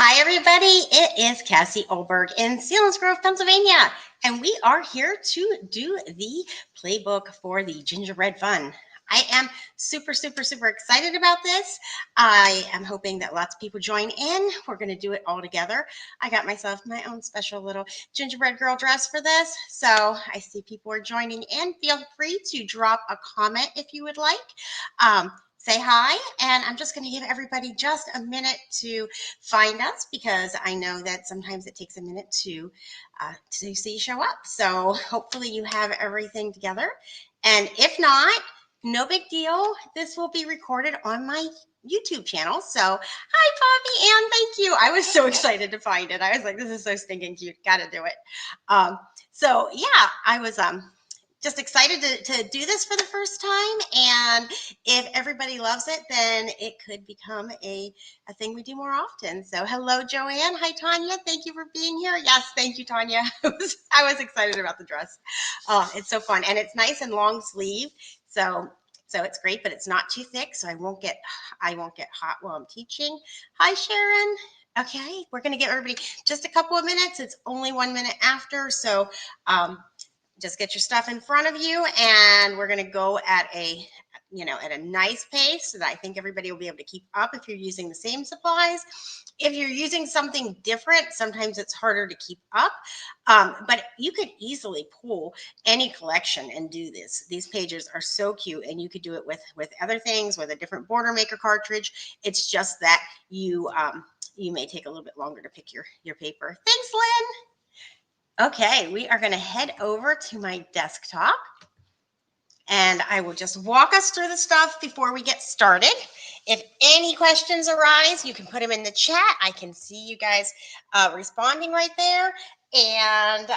Hi, everybody. It is Cassie Olberg in Selinsgrove, Pennsylvania, and we are here to do the playbook for the Gingerbread Fun. I am super excited about this. I am hoping that lots of people join in. We're going to do it all together. I got myself my own special little gingerbread girl dress for this. So I see people are joining in. Feel free to drop a comment if you would like. Say hi, and I'm just going to give everybody just a minute to find us because I know that sometimes it takes a minute to see you show up. So hopefully you have everything together, and if not, no big deal. This will be recorded on my YouTube channel. So hi, Bobby Ann, thank you. I was so excited to find it. I was like, this is so stinking cute. Got to do it. So yeah, I was just excited to do this for the first time. And if everybody loves it, then it could become a thing we do more often. So hello, Joanne. Hi, Tanya. Thank you for being here. Yes, thank you, Tanya. I was excited about the dress. Oh, it's so fun. And it's nice and long sleeve. So it's great, but it's not too thick. So I won't get hot while I'm teaching. Hi, Sharon. Okay, we're going to give everybody just a couple of minutes. It's only 1 minute after. So just get your stuff in front of you, and we're going to go at a nice pace so that I think everybody will be able to keep up if you're using the same supplies. If you're using something different, sometimes it's harder to keep up, but you could easily pull any collection and do this. These pages are so cute, and you could do it with other things, with a different border maker cartridge. It's just that you may take a little bit longer to pick your paper. Thanks, Lynn. Okay, we are going to head over to my desktop, and I will just walk us through the stuff before we get started. If any questions arise, you can put them in the chat. I can see you guys responding right there. And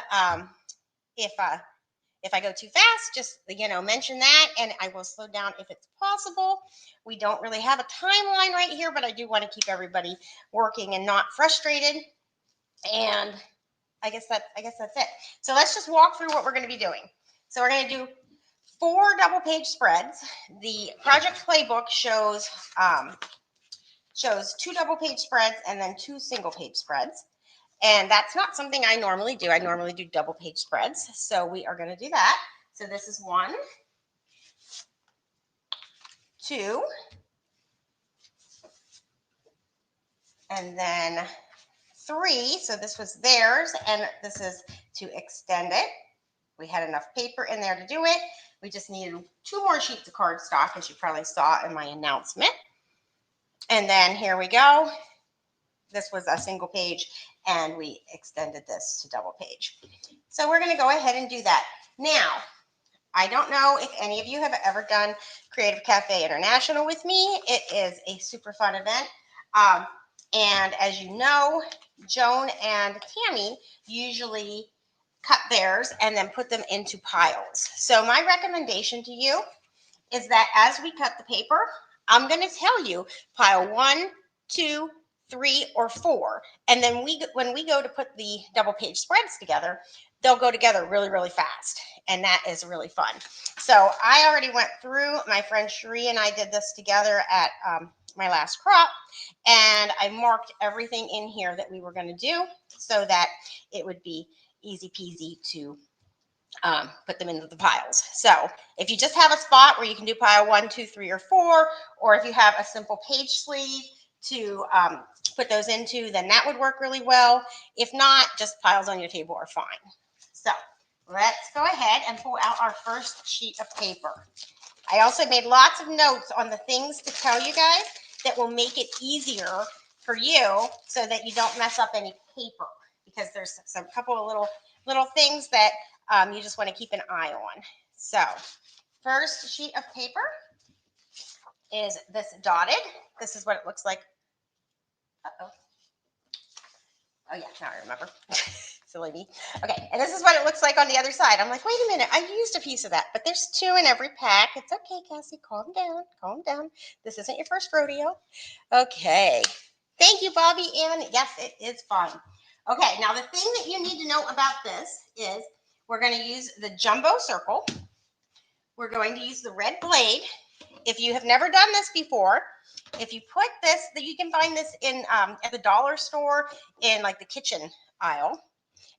if I go too fast, just mention that, and I will slow down if it's possible. We don't really have a timeline right here, but I do want to keep everybody working and not frustrated. And I guess that's it. So let's just walk through what we're going to be doing. So we're going to do 4 double page spreads. The project playbook shows 2 double page spreads and then 2 single page spreads. And that's not something I normally do. I normally do double page spreads. So we are going to do that. So this is 1, 2, and then 3. So this was theirs, and this is to extend it. We had enough paper in there to do it. We just needed 2 more sheets of cardstock, as you probably saw in my announcement. And then here we go. This was a single page, and we extended this to double page. So we're going to go ahead and do that. Now, I don't know if any of you have ever done Creative Cafe International with me. It is a super fun event. And as you know, Joan and Tammy usually cut theirs and then put them into piles. So my recommendation to you is that as we cut the paper, I'm going to tell you pile 1, 2, 3, or 4. And then when we go to put the double page spreads together, they'll go together really fast. And that is really fun. So I already went through. My friend Cherie and I did this together at my last crop, and I marked everything in here that we were going to do so that it would be easy peasy to put them into the piles. So if you just have a spot where you can do pile 1, 2, 3, or 4, or if you have a simple page sleeve to put those into, then that would work really well. If not, just piles on your table are fine. So let's go ahead and pull out our first sheet of paper. I also made lots of notes on the things to tell you guys that will make it easier for you so that you don't mess up any paper, because there's some couple of little things that you just want to keep an eye on. So first sheet of paper is this dotted. This is what it looks like. Uh-oh. Oh yeah, now I remember. Silly me. Okay, and this is what it looks like on the other side. I'm like, wait a minute, I used a piece of that, but there's 2 in every pack. It's okay, Cassie, calm down. This isn't your first rodeo. Okay, thank you, Bobby Ann. Yes, it is fun. Okay, now the thing that you need to know about this is we're going to use the jumbo circle. We're going to use the red blade, if you have never done this before, if you put this, you can find this in at the dollar store in like the kitchen aisle.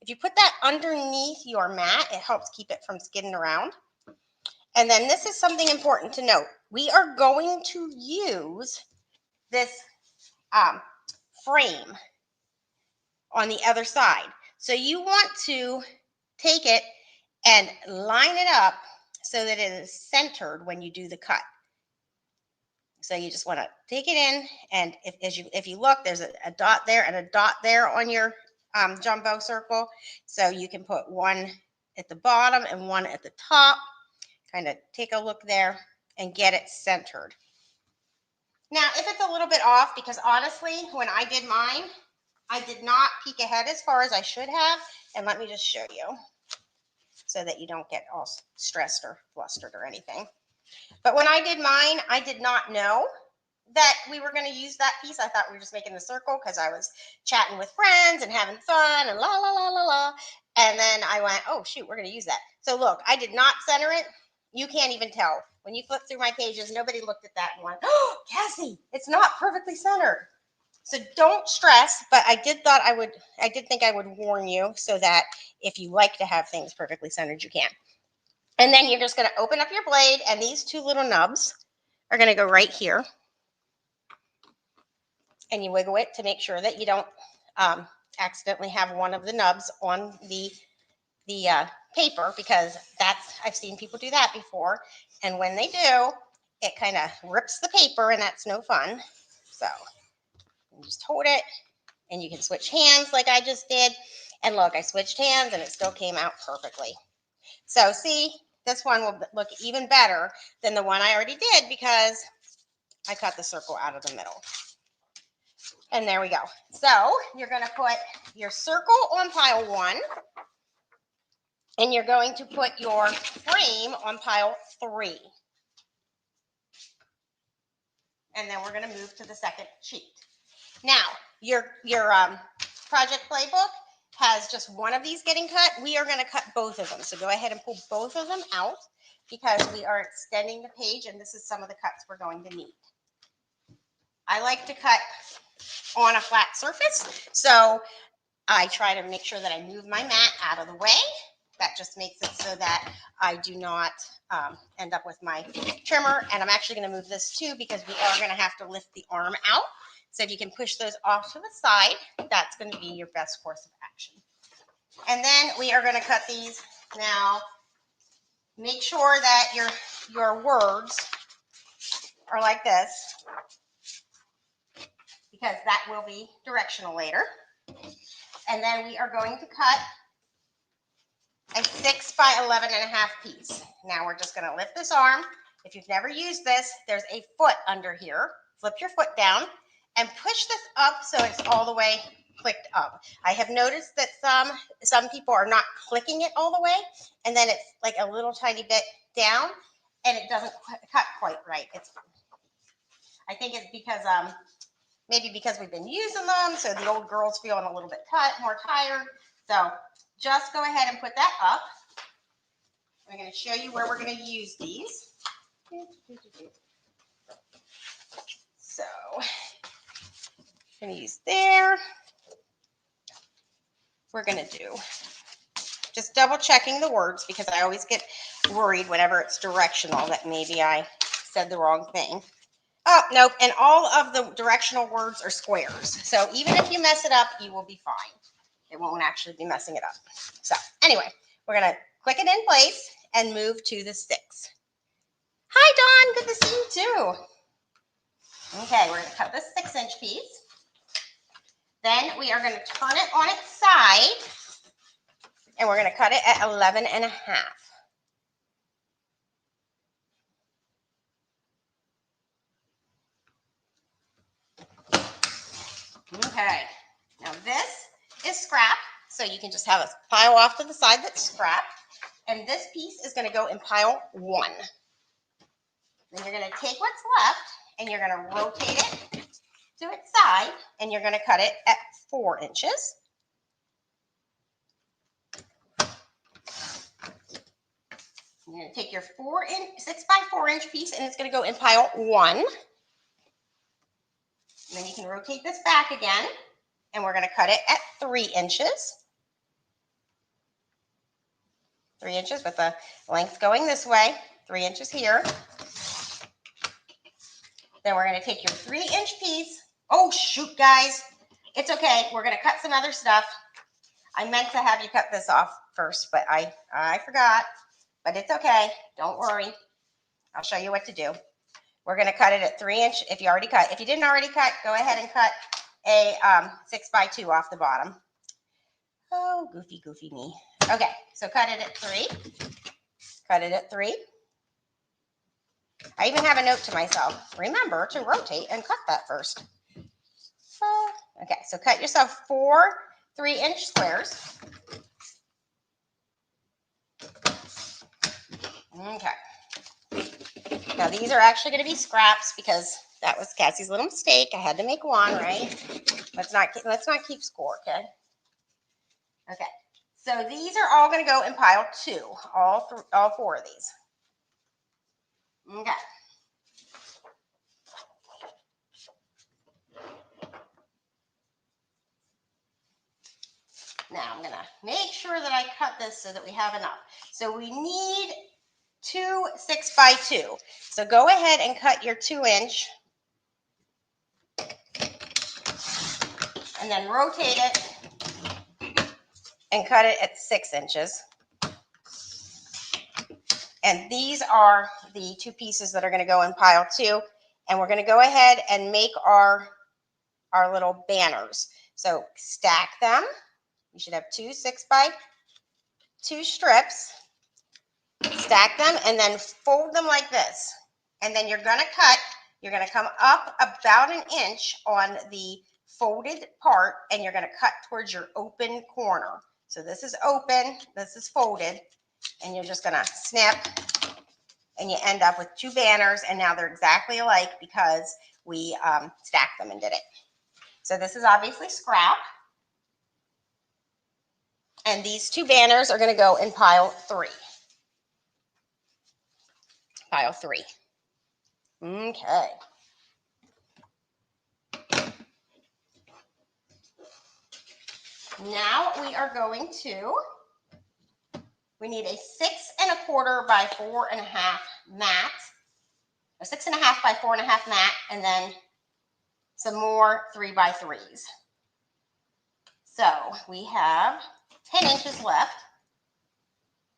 If you put that underneath your mat, it helps keep it from skidding around. And then this is something important to note. We are going to use this frame on the other side. So you want to take it and line it up so that it is centered when you do the cut. So you just want to take it in, and if you look, there's a dot there and a dot there on your jumbo circle. So you can put one at the bottom and one at the top. Kind of take a look there and get it centered. Now, if it's a little bit off, because honestly, when I did mine, I did not peek ahead as far as I should have. And let me just show you so that you don't get all stressed or flustered or anything. But when I did mine, I did not know that we were going to use that piece. I thought we were just making the circle because I was chatting with friends and having fun and la, la, la, la, la. And then I went, oh, shoot, we're going to use that. So look, I did not center it. You can't even tell. When you flip through my pages, nobody looked at that and went, oh, Cassie, it's not perfectly centered. So don't stress, but I did think I would warn you so that if you like to have things perfectly centered, you can. And then you're just going to open up your blade, and these two little nubs are going to go right here. And you wiggle it to make sure that you don't accidentally have one of the nubs on the paper, because I've seen people do that before. And when they do, it kind of rips the paper, and that's no fun. So you just hold it, and you can switch hands like I just did. And look, I switched hands, and it still came out perfectly. So see, this one will look even better than the one I already did because I cut the circle out of the middle. And there we go. So you're going to put your circle on pile 1, and you're going to put your frame on pile 3. And then we're going to move to the second sheet. Now, your project playbook has just one of these getting cut. We are going to cut both of them. So go ahead and pull both of them out because we are extending the page, and this is some of the cuts we're going to need. I like to cut on a flat surface, so I try to make sure that I move my mat out of the way. That just makes it so that I do not end up with my trimmer. And I'm actually going to move this too because we are going to have to lift the arm out. So if you can push those off to the side, that's going to be your best course of action. And then we are going to cut these. Now, make sure that your words are like this, because that will be directional later. And then we are going to cut a 6 by 11.5 piece. Now we're just going to lift this arm. If you've never used this, there's a foot under here. Flip your foot down and push this up so it's all the way clicked up. I have noticed that some people are not clicking it all the way, and then it's like a little tiny bit down, and it doesn't cut quite right. I think it's because maybe because we've been using them, so the old girl's feeling a little bit more tired. So just go ahead and put that up. I'm going to show you where we're going to use these. So I'm going to use there. We're going to do just double checking the words, because I always get worried whenever it's directional that maybe I said the wrong thing. Oh, nope. And all of the directional words are squares. So even if you mess it up, you will be fine. It won't actually be messing it up. So anyway, we're going to click it in place and move to the 6. Hi, Dawn. Good to see you too. Okay, we're going to cut this 6-inch piece. Then we are going to turn it on its side, and we're going to cut it at 11.5. Okay, now this is scrap, so you can just have a pile off to the side that's scrap, and this piece is going to go in pile 1. Then you're going to take what's left, and you're going to rotate it to its side, and you're going to cut it at 4 inches. You're going to take your 6 by 4 inch piece, and it's going to go in pile 1. And then you can rotate this back again, and we're going to cut it at 3 inches. 3 inches with the length going this way, 3 inches here. Then we're going to take your 3-inch piece. Oh, shoot, guys. It's okay. We're going to cut some other stuff. I meant to have you cut this off first, but I forgot. But it's okay. Don't worry. I'll show you what to do. We're going to cut it at 3 inch. If you already cut, if you didn't already cut, go ahead and cut a 6 by 2 off the bottom. Oh, goofy me. Okay, so cut it at 3. Cut it at 3. I even have a note to myself. Remember to rotate and cut that first. Okay, so cut yourself 4 3-inch squares. Okay. Now these are actually going to be scraps because that was Cassie's little mistake. I had to make one, right? Let's not keep score, okay? Okay. So these are all going to go in pile 2. All 4 of these. Okay. Now I'm going to make sure that I cut this so that we have enough. So we need 2 6 by 2. So go ahead and cut your 2-inch and then rotate it and cut it at 6 inches. And these are the 2 pieces that are going to go in pile 2. And we're going to go ahead and make our little banners. So stack them. You should have 2 6 by 2 strips. Stack them and then fold them like this. And then you're going to come up about 1 inch on the folded part, and you're going to cut towards your open corner. So this is open, this is folded, and you're just going to snip, and you end up with 2 banners, and now they're exactly alike because we stacked them and did it. So this is obviously scrap. And these 2 banners are going to go in pile 3. Pile 3. Okay. Now we are going to, we need a 6 1/4 by 4 1/2 mat. A 6 1/2 by 4 1/2 mat, and then some more 3 by 3s. So we have 10 inches left.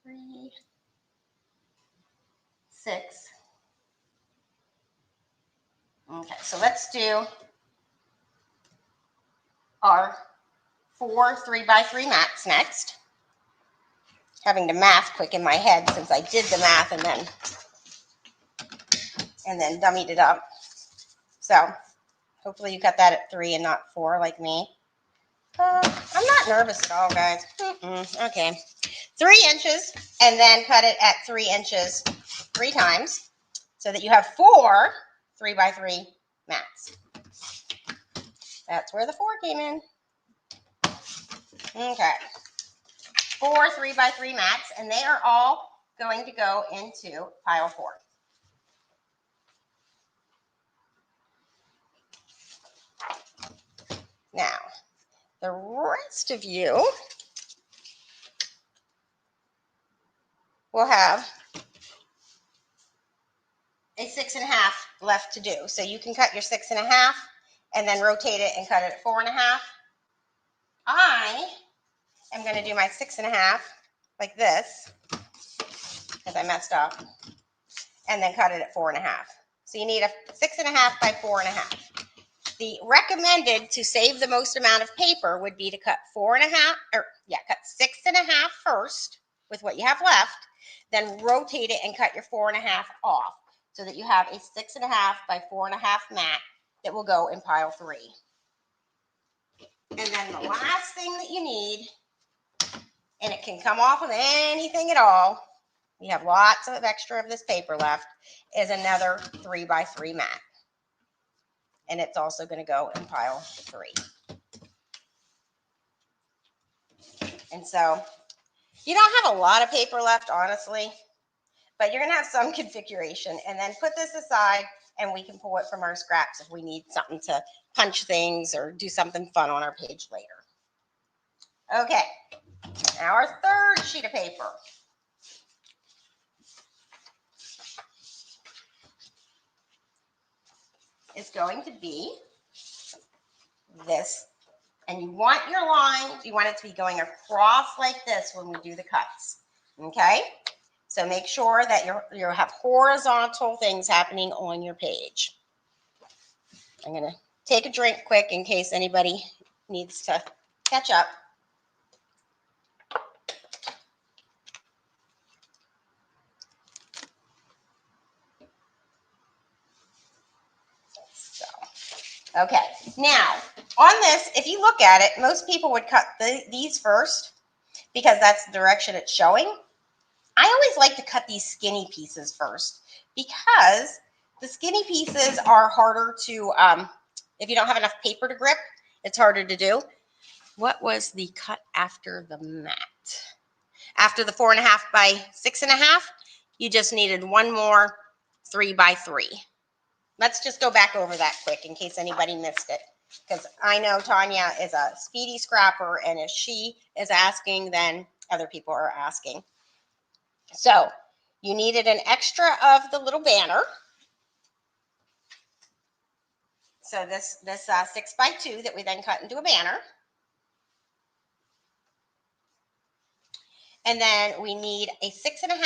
3, 6. Okay, so let's do our 4 3 by 3 mats next. Having to math quick in my head since I did the math and then dummied it up. So hopefully you cut that at 3 and not 4 like me. I'm not nervous at all, guys. Okay. 3 inches, and then cut it at 3 inches 3 times so that you have 4 3 by 3 mats. That's where the 4 came in. Okay. 4 3 by 3 mats, and they are all going to go into pile 4. Now, the rest of you will have a 6 1/2 left to do. So you can cut your 6 1/2 and then rotate it and cut it at 4 1/2. I am going to do my 6 1/2 like this because I messed up, and then cut it at 4 1/2. So you need a 6 1/2 by 4 1/2. The recommended to save the most amount of paper would be to cut 4 1/2, cut 6 1/2 first with what you have left, then rotate it and cut your 4 1/2 off so that you have a 6 1/2 by 4 1/2 mat that will go in pile 3. And then the last thing that you need, and it can come off of anything at all, you have lots of extra of this paper left, is another 3 by 3 mat. And it's also going to go in pile 3. And so you don't have a lot of paper left, honestly. but you're going to have some configuration. And then put this aside, and we can pull it from our scraps if we need something to punch things or do something fun on our page later. Okay, now our third sheet of paper. Is going to be this, and you want your lines, you want it to be going across like this when we do the cuts, okay? So make sure that you have horizontal things happening on your page. I'm gonna take a drink quick in case anybody needs to catch up. Okay, now on this, if you look at it, most people would cut these first because that's the direction it's showing. I always like to cut these skinny pieces first because the skinny pieces are harder to, if you don't have enough paper to grip, it's harder to do. What was the cut after the mat? After the 4.5 by 6.5, you just needed one more 3 by 3. Let's just go back over that quick in case anybody missed it, because I know Tanya is a speedy scrapper, and if she is asking, then other people are asking. So you needed an extra of the little banner. So this 6 by 2 that we then cut into a banner. And then we need a 6.5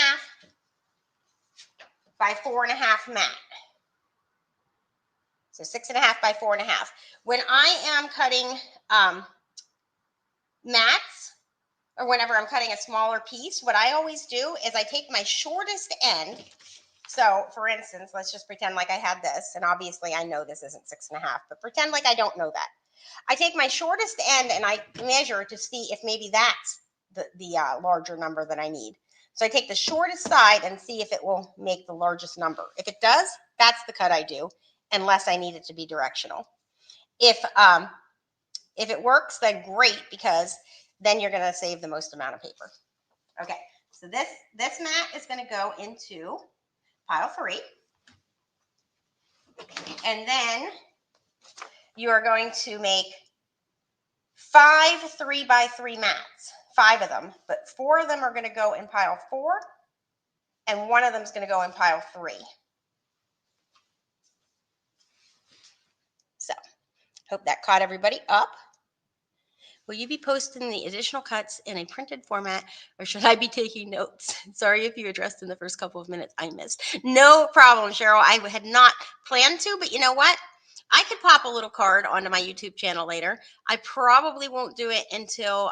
by 4.5 mat. So 6.5 by 4.5. When I am cutting mats, or whenever I'm cutting a smaller piece, what I always do is I take my shortest end. So for instance, let's just pretend like I had this, and obviously I know this isn't 6.5, but pretend like I don't know that. I take my shortest end and I measure to see if maybe that's the larger number that I need. So I take the shortest side and see if it will make the largest number. If it does, that's the cut I do, unless I need it to be directional. If it works, then great, because then you're going to save the most amount of paper. Okay, so this mat is going to go into pile 3. And then you are going to make 5 3 by 3 mats, 5 of them, but 4 of them are going to go in pile 4, and 1 of them is going to go in pile 3. So, hope that caught everybody up. Will you be posting the additional cuts in a printed format, or should I be taking notes? Sorry if you addressed in the first couple of minutes I missed. No problem, Cheryl. I had not planned to, but you know what? I could pop a little card onto my YouTube channel later. I probably won't do it until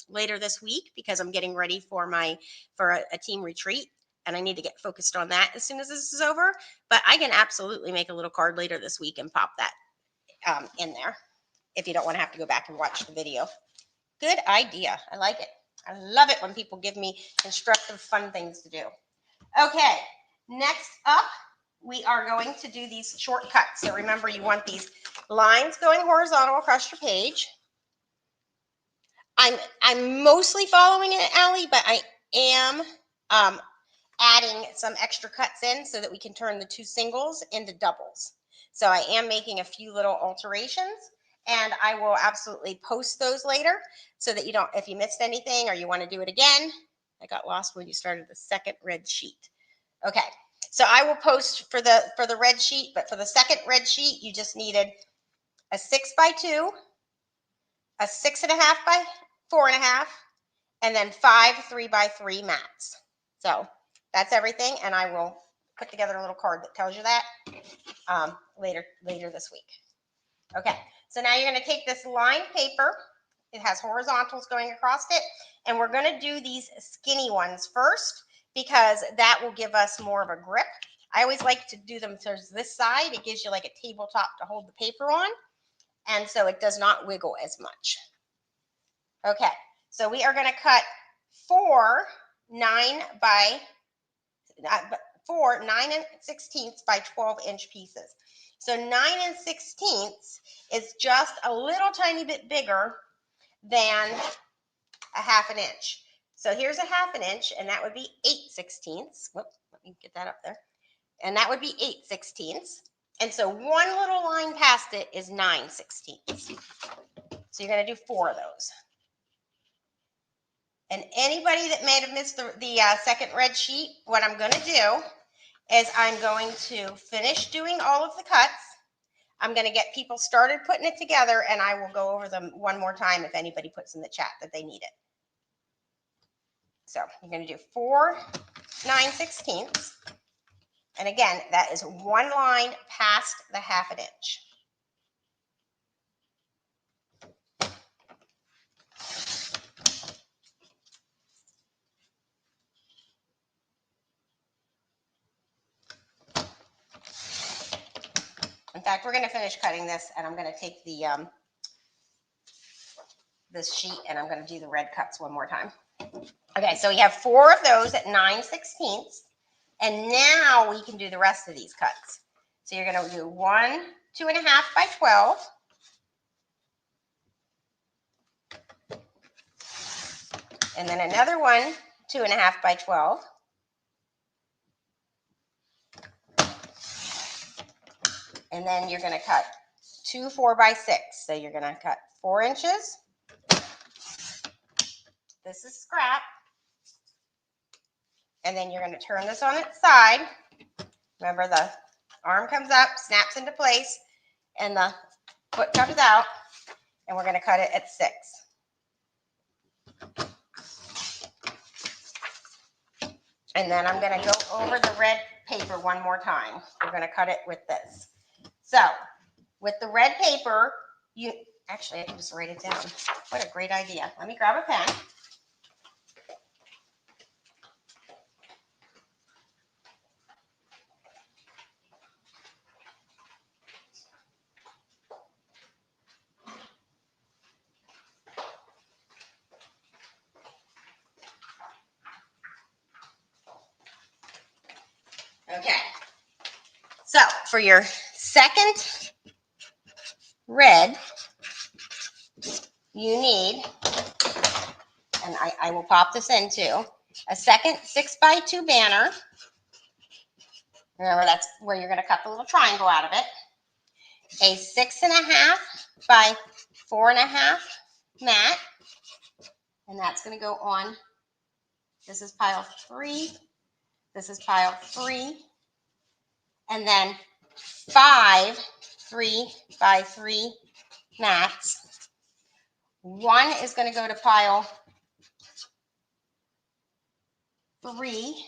later this week, because I'm getting ready for a team retreat, and I need to get focused on that as soon as this is over. But I can absolutely make a little card later this week and pop that in there, if you don't want to have to go back and watch the video. Good idea. I like it. I love it when people give me instructive, fun things to do. Okay, next up, we are going to do these shortcuts. So remember, you want these lines going horizontal across your page. I'm mostly following it, Allie, but I am adding some extra cuts in so that we can turn the 2 singles into doubles. So I am making a few little alterations, and I will absolutely post those later so that you don't, if you missed anything or you want to do it again. I got lost when you started the second red sheet. Okay, so I will post for the red sheet, but for the second red sheet, you just needed a 6 by 2, a 6.5 by 4.5, and then 5 3 by 3 mats. So that's everything, and I will put together a little card that tells you that later this week. Okay, so now you're going to take this lined paper. It has horizontals going across it, and we're going to do these skinny ones first, because that will give us more of a grip. I always like to do them towards this side. It gives you like a tabletop to hold the paper on, and so it does not wiggle as much. Okay, so we are going to cut 4 9 9/16 by 12-inch pieces. So 9 1/16 is just a little tiny bit bigger than a 1/2 inch. So here's a 1/2 inch, and that would be 8/16. Whoop, let me get that up there. And that would be 8/16. And so one little line past it is 9/16. So you're going to do 4 of those. And anybody that may have missed the second red sheet, what I'm going to do is I'm going to finish doing all of the cuts. I'm going to get people started putting it together, and I will go over them one more time if anybody puts in the chat that they need it. So you're going to do 4 9/16. And again, that is one line past the 1/2 inch. In fact, we're going to finish cutting this, and I'm going to take the this sheet, and I'm going to do the red cuts one more time. Okay, so we have 4 of those at 9/16, and now we can do the rest of these cuts. So you're going to do 1 2.5 by 12. And then another 1 2.5 by 12. And then you're going to cut 2 4 by 6. So you're going to cut 4 inches. This is scrap. And then you're going to turn this on its side. Remember, the arm comes up, snaps into place, and the foot comes out. And we're going to cut it at 6. And then I'm going to go over the red paper one more time. We're going to cut it with this. So with the red paper, actually, I can just write it down. What a great idea. Let me grab a pen. Okay. So for your second red, you need, and I will pop this into, a second 6x2 banner. Remember, that's where you're going to cut the little triangle out of it. A 6.5 by 4.5 mat. And that's going to go on. This is pile 3. This is pile 3. And then 5 3 by 3 mats. 1 is going to go to pile 3.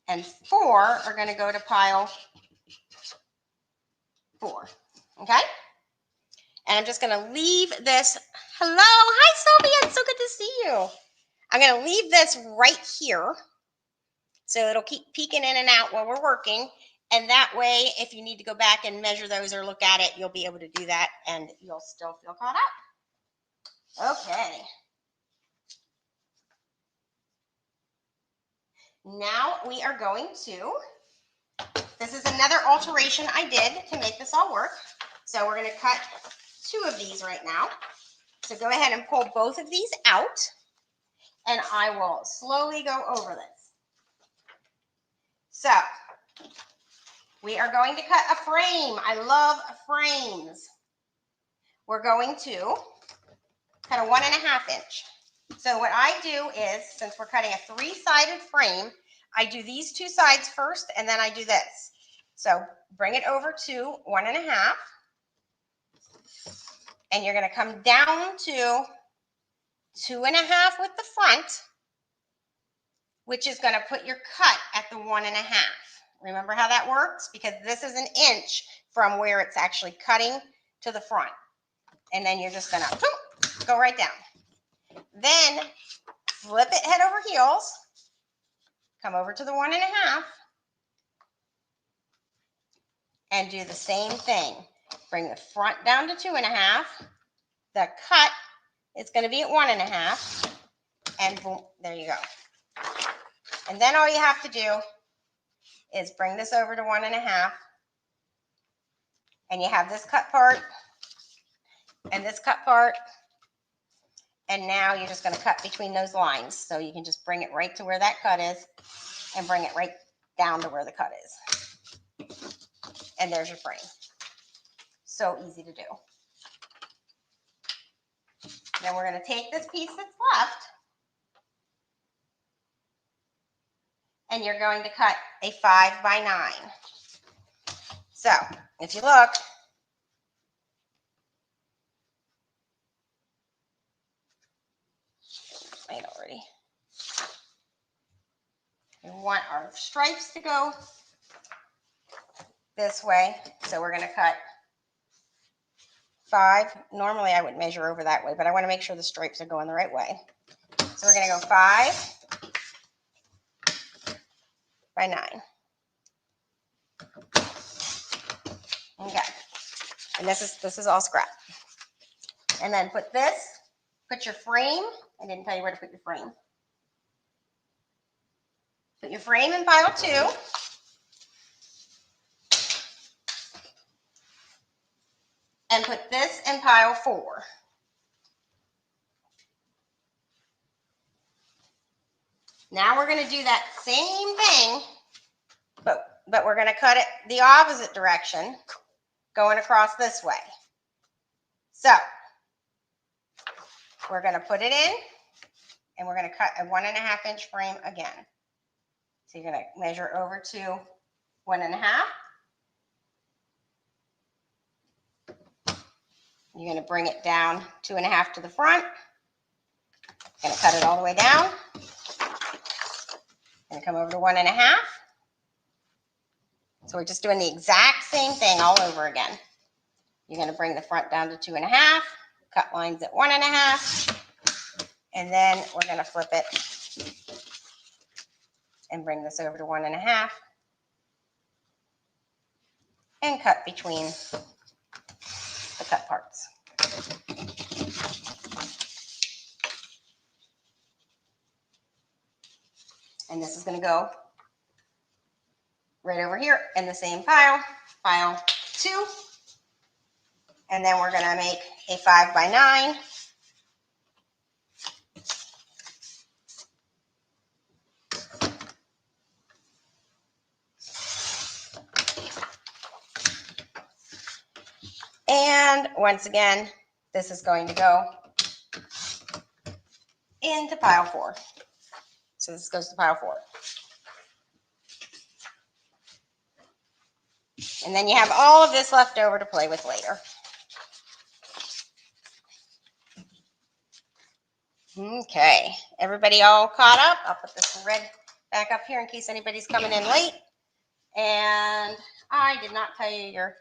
And 4 are going to go to pile 4. Okay? And I'm just going to leave this. Hello. Hi, Sylvia. It's so good to see you. I'm going to leave this right here. So it'll keep peeking in and out while we're working. And that way, if you need to go back and measure those or look at it, you'll be able to do that and you'll still feel caught up. Okay. Now we are going to, this is another alteration I did to make this all work. So we're going to cut 2 of these right now. So go ahead and pull both of these out, and I will slowly go over this. So we are going to cut a frame. I love frames. We're going to cut a 1.5 inch. So what I do is, since we're cutting a 3-sided frame, I do these 2 sides first, and then I do this. So bring it over to 1.5. And you're going to come down to 2.5 with the front, which is going to put your cut at the 1.5. Remember how that works? Because this is 1 inch from where it's actually cutting to the front. And then you're just going to go right down. Then flip it head over heels. Come over to the 1.5. And do the same thing. Bring the front down to 2.5. The cut is going to be at 1.5. And boom, there you go. And then all you have to do is bring this over to 1.5. And you have this cut part and this cut part. And now you're just going to cut between those lines. So you can just bring it right to where that cut is and bring it right down to where the cut is. And there's your frame. So easy to do. Then we're going to take this piece that's left, and you're going to cut a 5 by 9. So if you look, made already. We want our stripes to go this way, so we're going to cut 5. Normally I would measure over that way, but I want to make sure the stripes are going the right way. So we're going to go 5 by 9. Okay, and this is all scrap. And then put your frame. I didn't tell you where to put your frame. Put your frame in pile 2. And put this in pile 4. Now we're going to do that same thing, but we're going to cut it the opposite direction, going across this way. So we're going to put it in, and we're going to cut a 1.5 inch frame again. So you're going to measure over to 1.5. You're going to bring it down 2.5 to the front. Going to cut it all the way down. Going to come over to 1.5. So we're just doing the exact same thing all over again. You're going to bring the front down to 2.5, cut lines at 1.5, and then we're going to flip it and bring this over to 1.5 and cut between the cut parts. And this is going to go right over here in the same pile, pile 2. And then we're going to make a 5 by 9. And once again, this is going to go into pile 4. So this goes to pile 4. And then you have all of this left over to play with later. Okay, everybody all caught up? I'll put this red back up here in case anybody's coming in late. And I did not tell you your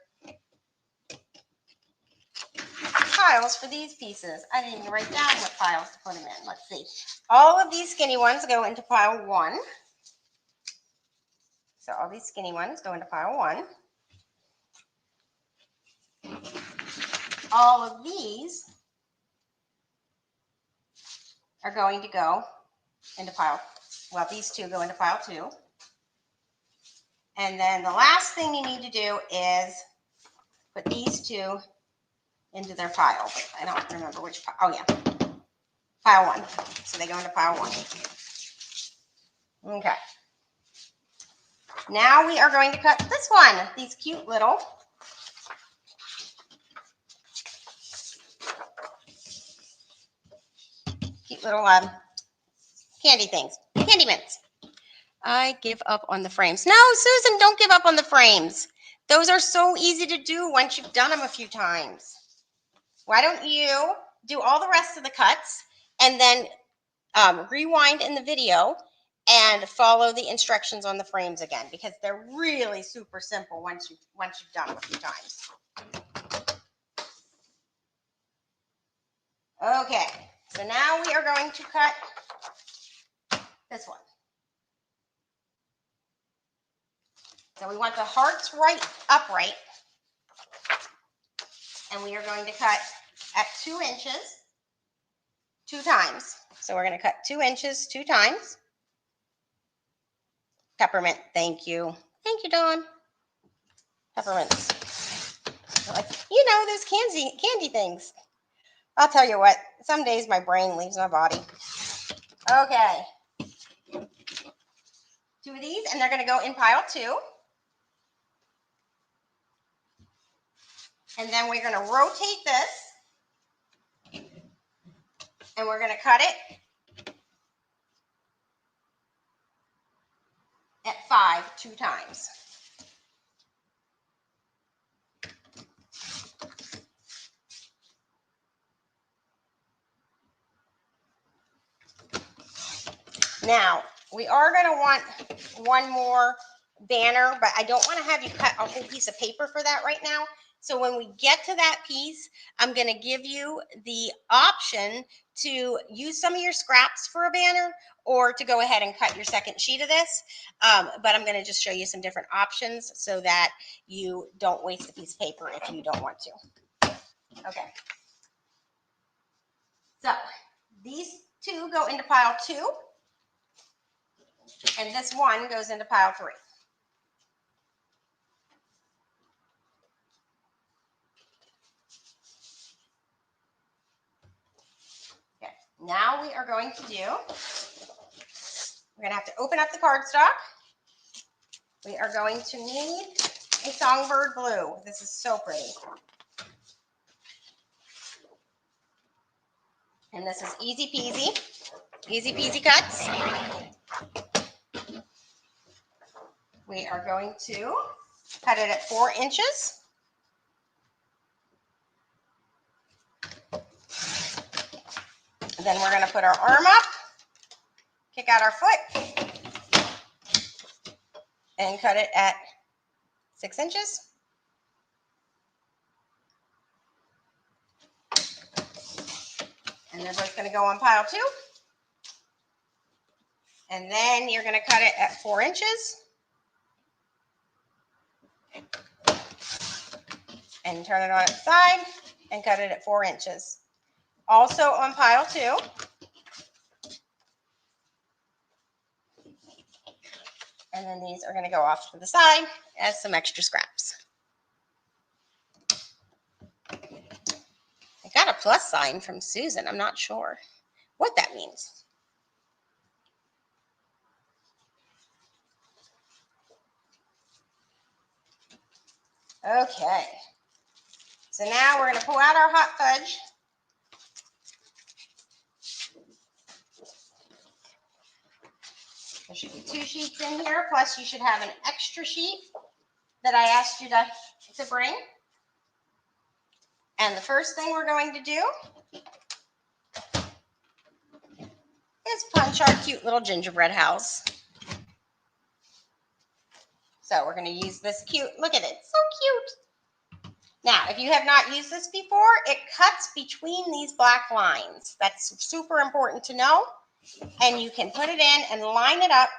piles for these pieces. I didn't even write down what piles to put them in. Let's see. All of these skinny ones go into pile 1. So all these skinny ones go into pile 1. All of these are going to go into pile, well, these 2 go into pile 2. And then the last thing you need to do is put these 2 into their pile. But I don't remember which pile. Oh, yeah. Pile 1. So they go into pile 1. Okay. Now we are going to cut this one. These cute little candy things, candy mints. I give up on the frames. No, Susan, don't give up on the frames. Those are so easy to do once you've done them a few times. Why don't you do all the rest of the cuts and then rewind in the video and follow the instructions on the frames again, because they're really super simple once you've done them a few times. Okay, so now we are going to cut this one. So we want the hearts upright, and we are going to cut at 2 inches 2 times. So we're going to cut 2 inches 2 times. Peppermint, thank you. Thank you, Dawn. Peppermints. Like, those candy things. I'll tell you what, some days my brain leaves my body. Okay. 2 2 of these, and they're going to go in pile 2. And then we're going to rotate this, and we're going to cut it at 5 2 times. Now, we are going to want one more banner, but I don't want to have you cut a whole piece of paper for that right now. So when we get to that piece, I'm going to give you the option to use some of your scraps for a banner or to go ahead and cut your second sheet of this. But I'm going to just show you some different options so that you don't waste a piece of paper if you don't want to. Okay. So these 2 go into pile 2. And this 1 goes into pile 3. Okay, now we are going to do, we're going to have to open up the cardstock. We are going to need a songbird blue. This is so pretty. And this is easy peasy cuts. We are going to cut it at 4 inches. And then we're going to put our arm up, kick out our foot, and cut it at 6 inches. And they're both going to go on pile 2. And then you're going to cut it at 4 inches. And turn it on its side and cut it at 4 inches. Also on pile 2. And then these are going to go off to the side as some extra scraps. I got a plus sign from Susan. I'm not sure what that means. Okay. So now we're going to pull out our hot fudge. There should be 2 sheets in here, plus you should have an extra sheet that I asked you to bring. And the first thing we're going to do is punch our cute little gingerbread house. So we're going to use this cute, look at it, so cute. Now, if you have not used this before, it cuts between these black lines. That's super important to know. And you can put it in and line it up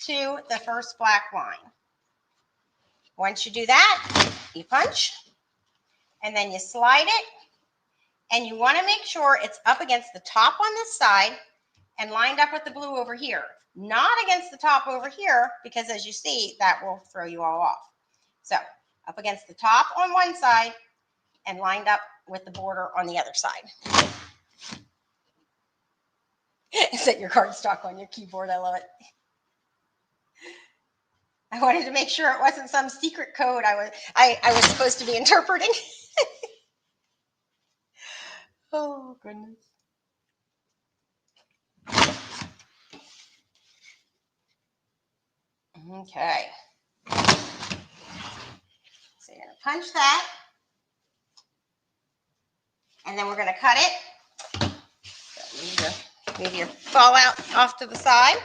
to the first black line. Once you do that, you punch, and then you slide it, and you want to make sure it's up against the top on this side and lined up with the blue over here. Not against the top over here, because as you see, that will throw you all off. So up against the top on one side and lined up with the border on the other side. Set your cardstock on your keyboard. I love it. I wanted to make sure it wasn't some secret code I was supposed to be interpreting. Oh, goodness. Okay. So you're going to punch that. And then we're going to cut it. So move your fallout off to the side.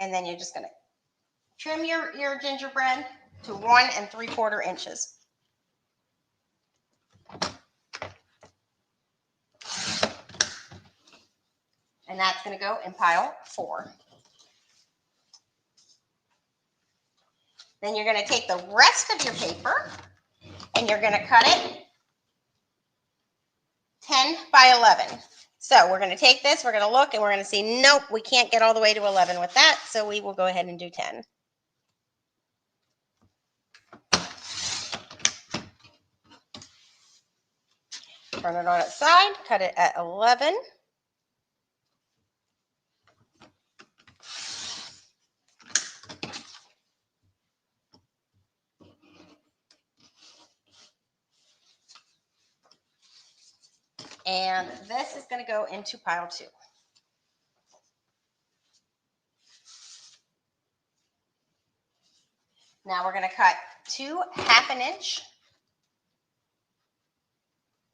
And then you're just going to trim your gingerbread to 1 3/4 inches. And that's going to go in pile 4. Then you're going to take the rest of your paper and you're going to cut it 10 by 11. So we're going to take this, we're going to look, and we're going to see, nope, we can't get all the way to 11 with that, so we will go ahead and do 10. Turn it on its side, cut it at 11. And this is going to go into pile 2. Now we're going to cut 2 1/2-inch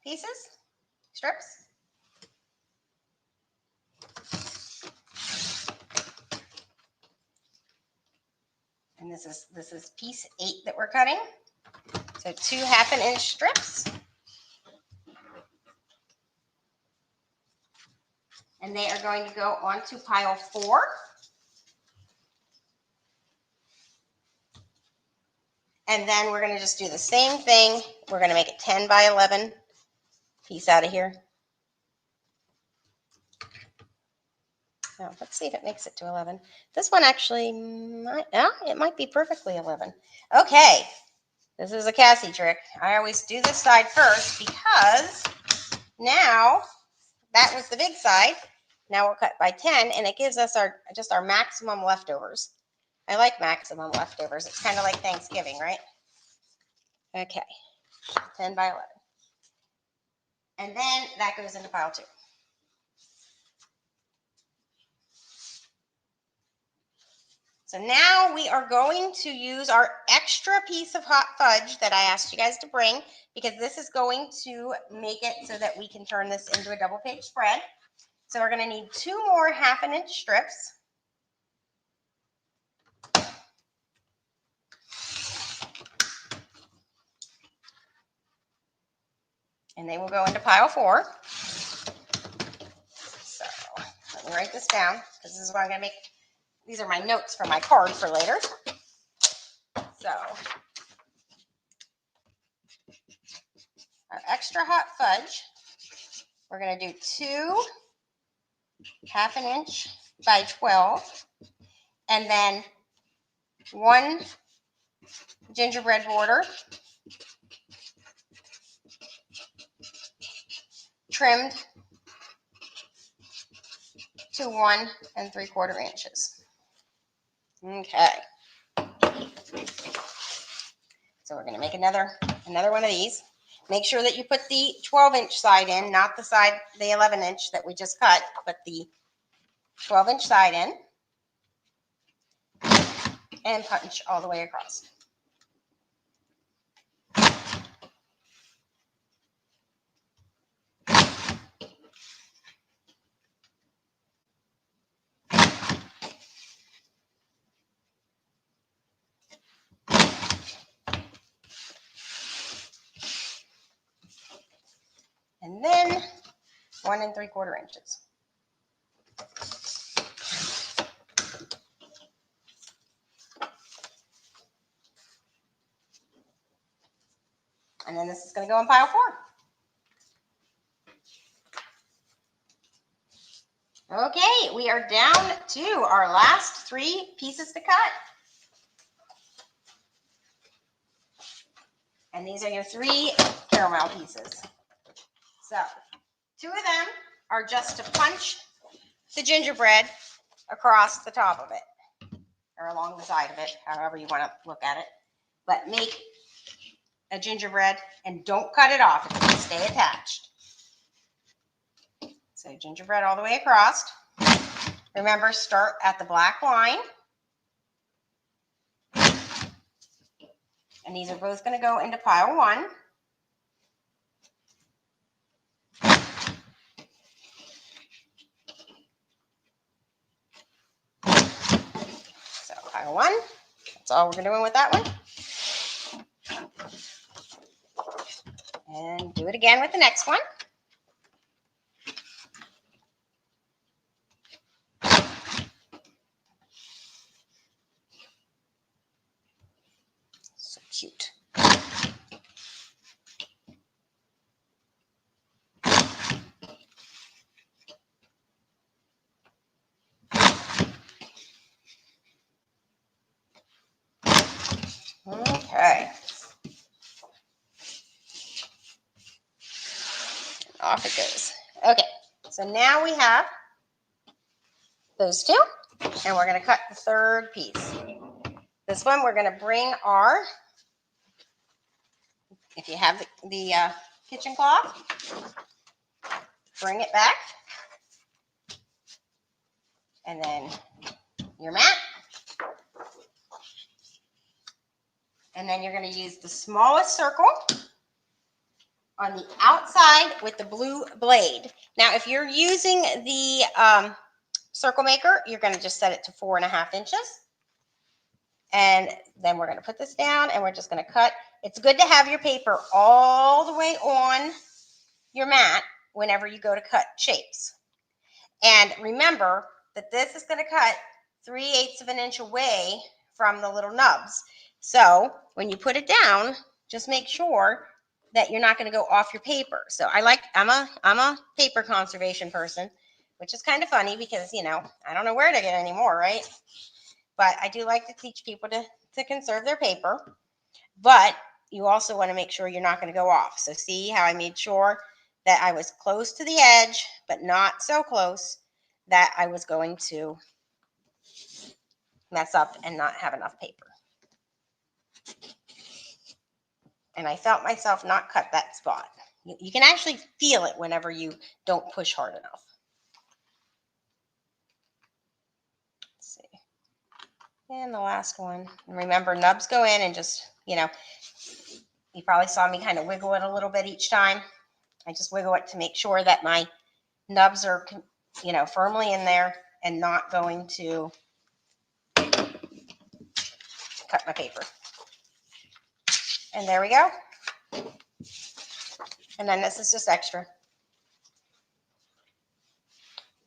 pieces, strips. And this is piece 8 that we're cutting. So 2 1/2-inch strips. And they are going to go onto pile 4. And then we're going to just do the same thing. We're going to make it 10 by 11 piece out of here. Now, let's see if it makes it to 11. This one actually it might be perfectly 11. Okay, this is a Cassie trick. I always do this side first because now that was the big side. Now we'll cut by 10, and it gives us just our maximum leftovers. I like maximum leftovers. It's kind of like Thanksgiving, right? Okay, 10 by 11. And then that goes into pile 2. So now we are going to use our extra piece of hot fudge that I asked you guys to bring, because this is going to make it so that we can turn this into a double page spread. So we're going to need 2 more 1/2-inch strips. And they will go into pile 4. So let me write this down, because this is what I'm going to make. These are my notes for my card for later. So our extra hot fudge, we're going to do 2 1/2-inch by 12, and then 1 gingerbread border, trimmed to 1 3/4 inches. Okay. So we're going to make another one of these. Make sure that you put the 12-inch side in, not the 11-inch that we just cut, but the 12-inch side in, and punch all the way across. And then 1 3/4 inches. And then this is going to go in pile 4. Okay, we are down to our last 3 pieces to cut. And these are your 3 caramel pieces. So 2 of them are just to punch the gingerbread across the top of it, or along the side of it, however you want to look at it. But make a gingerbread and don't cut it off. It's going to stay attached. So gingerbread all the way across. Remember, start at the black line. And these are both going to go into pile 1. So pile 1. That's all we're doing with that one. And do it again with the next one. So cute. Okay. Off it goes. Okay, so now we have those 2, and we're going to cut the 3rd piece. This one we're going to bring our, if you have the kitchen cloth, bring it back. And then your mat. And then you're going to use the smallest circle on the outside with the blue blade. Now, if you're using the circle maker, you're going to just set it to 4.5 inches. And then we're going to put this down and we're just going to cut. It's good to have your paper all the way on your mat whenever you go to cut shapes. And remember that this is going to cut 3/8 of an inch away from the little nubs. So when you put it down, just make sure that you're not going to go off your paper. So I'm a paper conservation person, which is kind of funny because, you know, I don't know where to get any more, right? But I do like to teach people to conserve their paper. But you also want to make sure you're not going to go off. So see how I made sure that I was close to the edge, but not so close that I was going to mess up and not have enough paper. And I felt myself not cut that spot. You can actually feel it whenever you don't push hard enough. Let's see. And the last one. And remember, nubs go in and just, you know, you probably saw me kind of wiggle it a little bit each time. I just wiggle it to make sure that my nubs are, you know, firmly in there and not going to cut my paper. And there we go. And then this is just extra.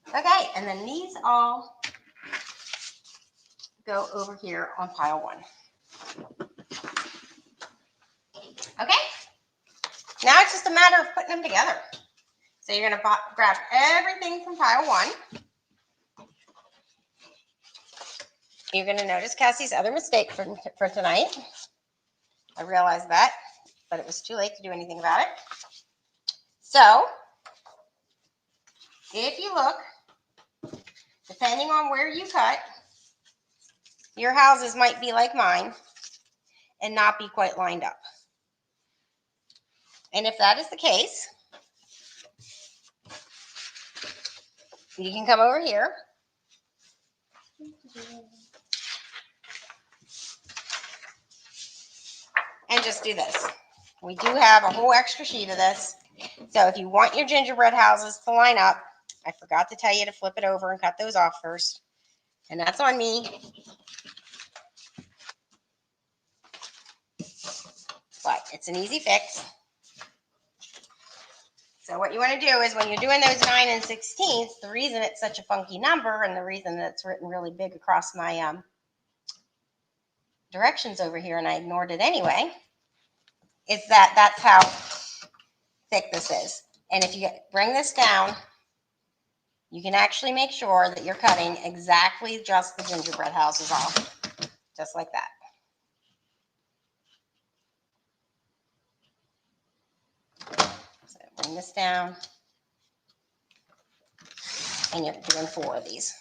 Okay, and then these all go over here on pile 1. Okay, now it's just a matter of putting them together. So you're going to grab everything from pile 1. You're going to notice Cassie's other mistake for tonight. I realized that, but it was too late to do anything about it. So, if you look, depending on where you cut, your houses might be like mine and not be quite lined up. And if that is the case, you can come over here and just do this. We do have a whole extra sheet of this. So if you want your gingerbread houses to line up, I forgot to tell you to flip it over and cut those off first. And that's on me. But it's an easy fix. So what you want to do is when you're doing those 9 16ths, the reason it's such a funky number and the reason that it's written really big across my directions over here, and I ignored it anyway, is that's how thick this is. And if you bring this down, you can actually make sure that you're cutting exactly just the gingerbread houses off, just like that. So bring this down, and you're doing 4 of these.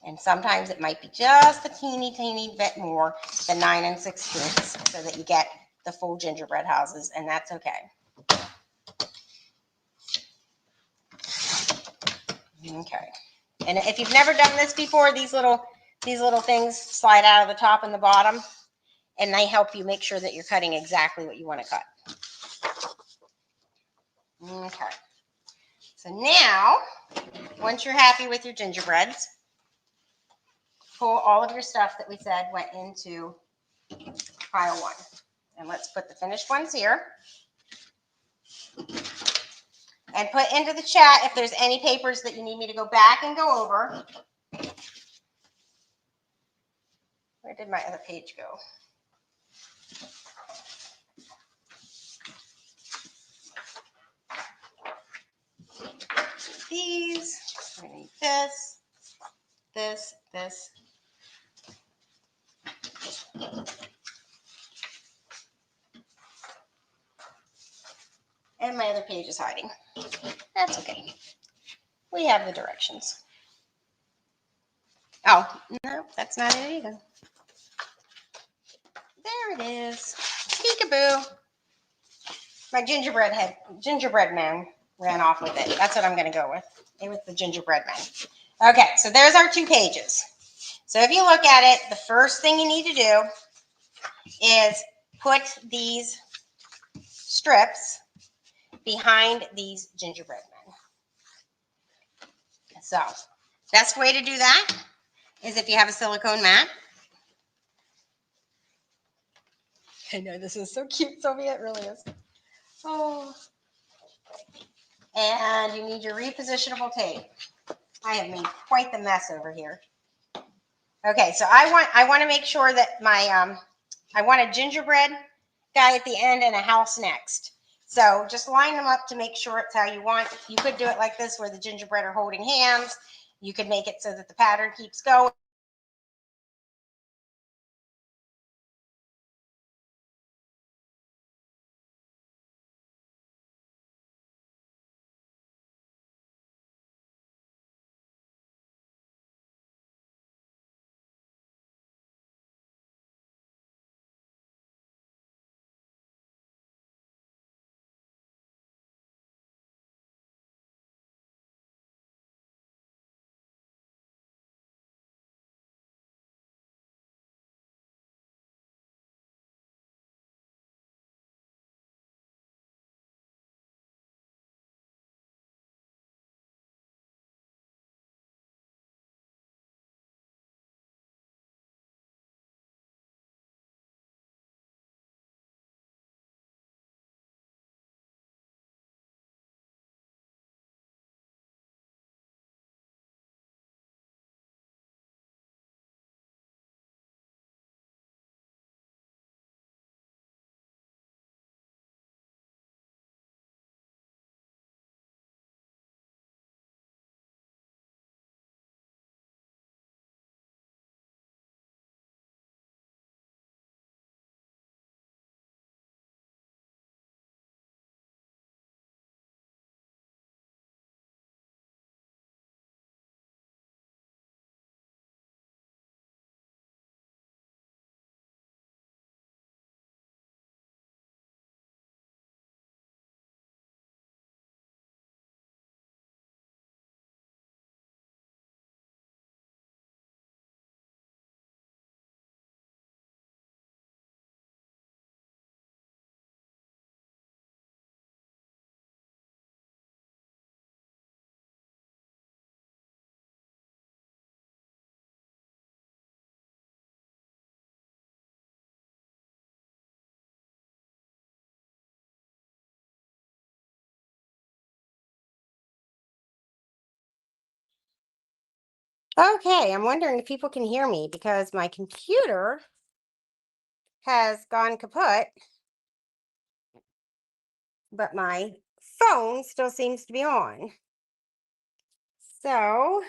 And sometimes it might be just a teeny bit more than 9 16ths so that you get the full gingerbread houses, and that's okay. Okay. And if you've never done this before, these little things slide out of the top and the bottom, and they help you make sure that you're cutting exactly what you want to cut. Okay. So now, once you're happy with your gingerbreads, pull all of your stuff that we said went into pile 1. And let's put the finished ones here. And put into the chat if there's any papers that you need me to go back and go over. Where did my other page go? These, I need this, this. And my other page is hiding. That's okay. We have the directions. Oh, no, that's not it either. There it is. Peekaboo. My gingerbread man ran off with it. That's what I'm going to go with. It was the gingerbread man. Okay, so there's our 2 pages. So if you look at it, the first thing you need to do is put these strips behind these gingerbread men. So, best way to do that is if you have a silicone mat. I know, this is so cute, Sophia, it really is. Oh. And you need your repositionable tape. I have made quite the mess over here. Okay, so I want to make sure that my I want a gingerbread guy at the end and a house next. So just line them up to make sure it's how you want. You could do it like this where the gingerbread are holding hands. You could make it so that the pattern keeps going. Okay, I'm wondering if people can hear me because my computer has gone kaput, but my phone still seems to be on. So,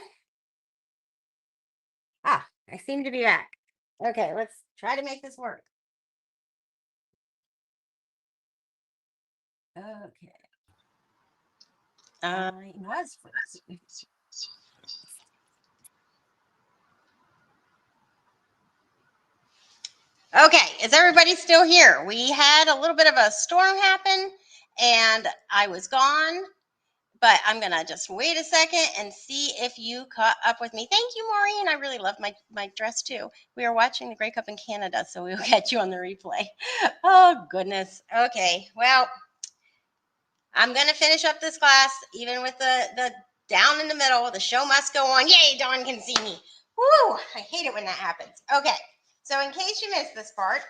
I seem to be back. Okay, let's try to make this work. Okay. I was frozen. Okay, is everybody still here? We had a little bit of a storm happen and I was gone, but I'm gonna just wait a second and see if you caught up with me. Thank you, Maureen. I really love my dress too. We are watching the Grey Cup in Canada, so we will catch you on the replay. Oh goodness. Okay, well, I'm gonna finish up this class even with the down in the middle. The show must go on. Yay, Dawn can see me. Woo! I hate it when that happens. Okay, so in case you missed this part,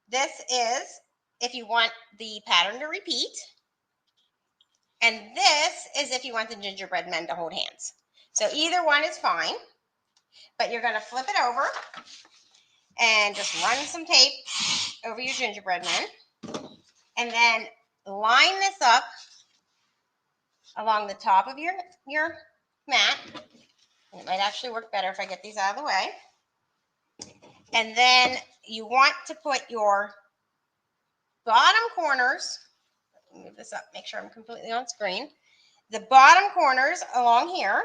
this is if you want the pattern to repeat. And this is if you want the gingerbread men to hold hands. So either one is fine, but you're going to flip it over and just run some tape over your gingerbread men. And then line this up along the top of your mat. And it might actually work better if I get these out of the way. And then you want to put your bottom corners, move this up, make sure I'm completely on screen. The bottom corners along here,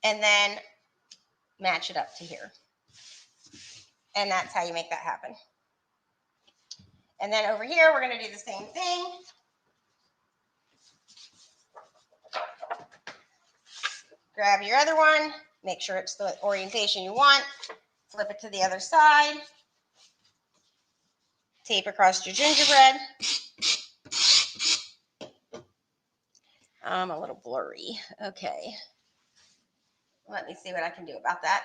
and then match it up to here. And that's how you make that happen. And then over here, we're going to do the same thing. Grab your other one, make sure it's the orientation you want, flip it to the other side, tape across your gingerbread. I'm a little blurry. Okay. Let me see what I can do about that.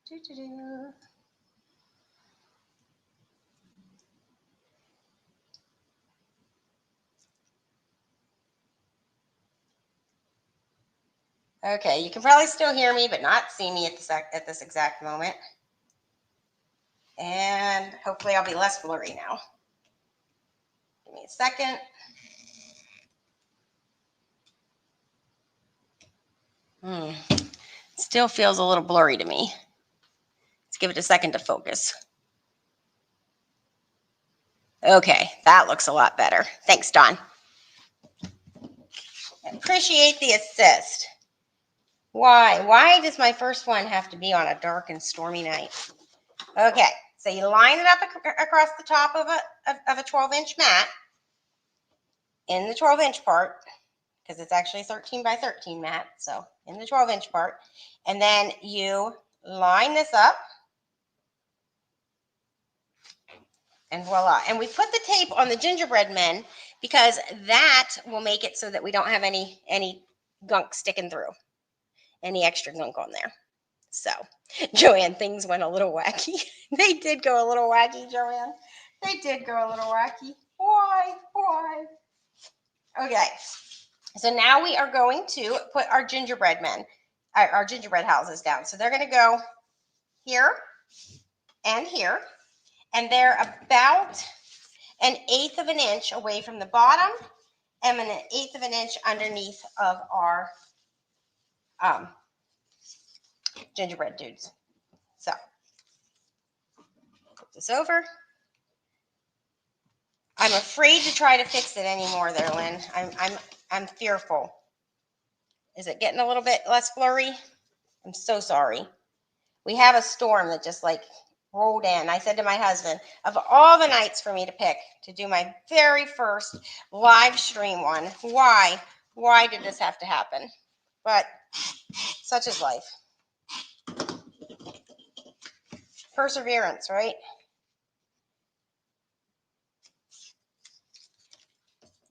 Doo-doo-doo. Okay, you can probably still hear me, but not see me at this exact moment. And hopefully I'll be less blurry now. Give me a second. Still feels a little blurry to me. Let's give it a second to focus. Okay, that looks a lot better. Thanks, Dawn. Appreciate the assist. Why? Why does my first one have to be on a dark and stormy night? Okay, so you line it up across the top of a 12-inch mat in the 12-inch part, because it's actually 13 by 13 mat, so in the 12-inch part, and then you line this up, and voila. And we put the tape on the gingerbread men because that will make it so that we don't have any gunk sticking through, any extra gunk on there. So, Joanne, things went a little wacky. They did go a little wacky, Joanne. They did go a little wacky. Why? Okay. So now we are going to put our gingerbread men, our gingerbread houses down. So they're going to go here and here. And they're about 1/8 of an inch away from the bottom and 1/8 of an inch underneath of our gingerbread dudes. So, put this over. I'm afraid to try to fix it anymore there, Lynn. I'm fearful. Is it getting a little bit less blurry? I'm so sorry. We have a storm that just like rolled in. I said to my husband, of all the nights for me to pick to do my very first live stream one, why did this have to happen? But such is life. Perseverance, right?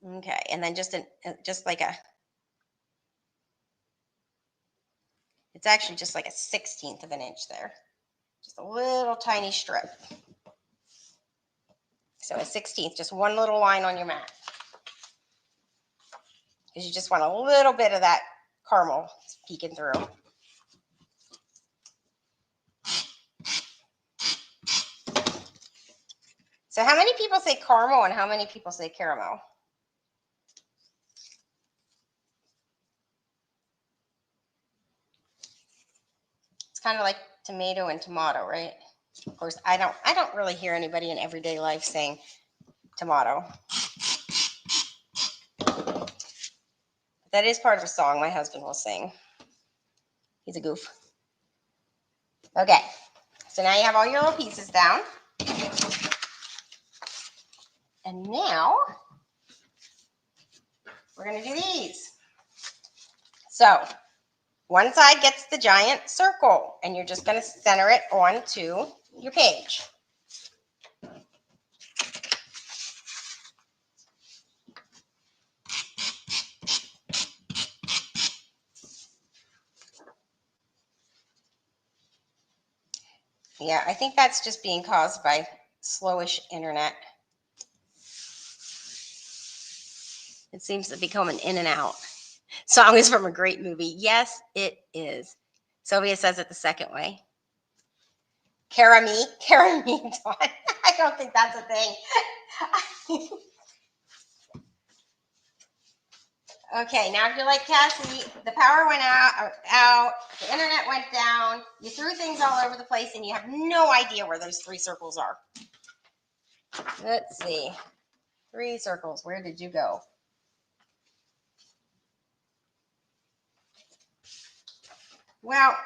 Okay, and then just like it's actually just like a 1/16 of an inch there. Just a little tiny strip. So a 1/16, just one little line on your mat. Because you just want a little bit of that caramel peeking through. So how many people say caramel and how many people say caramel? It's kind of like tomato and tomato, right? Of course, I don't really hear anybody in everyday life saying tomato. But that is part of a song my husband will sing. He's a goof. Okay, so now you have all your little pieces down. And now we're going to do these. So one side gets the giant circle, and you're just going to center it onto your page. Yeah, I think that's just being caused by slowish internet. It seems to be coming in and out. Song is from a great movie. Yes, it is. Sylvia says it the second way. Cara me, Dawn. I don't think that's a thing. Okay, now if you're like Cassie, the power went out, the internet went down, you threw things all over the place, and you have no idea where those 3 circles are. Let's see. 3 circles. Where did you go? Well,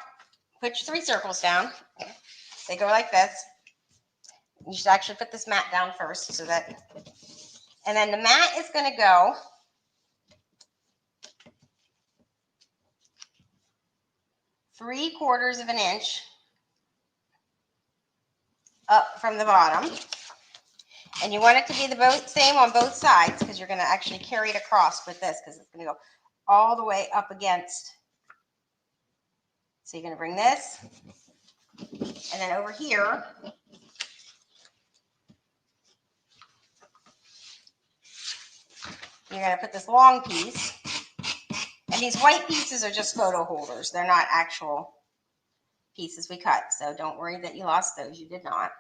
put your 3 circles down. They go like this. You should actually put this mat down first so that, and then the mat is going to go three-quarters of an inch up from the bottom. And you want it to be the same on both sides because you're going to actually carry it across with this because it's going to go all the way up against. So you're going to bring this, and then over here, you're going to put this long piece. And these white pieces are just photo holders. They're not actual pieces we cut. So don't worry that you lost those. You did not.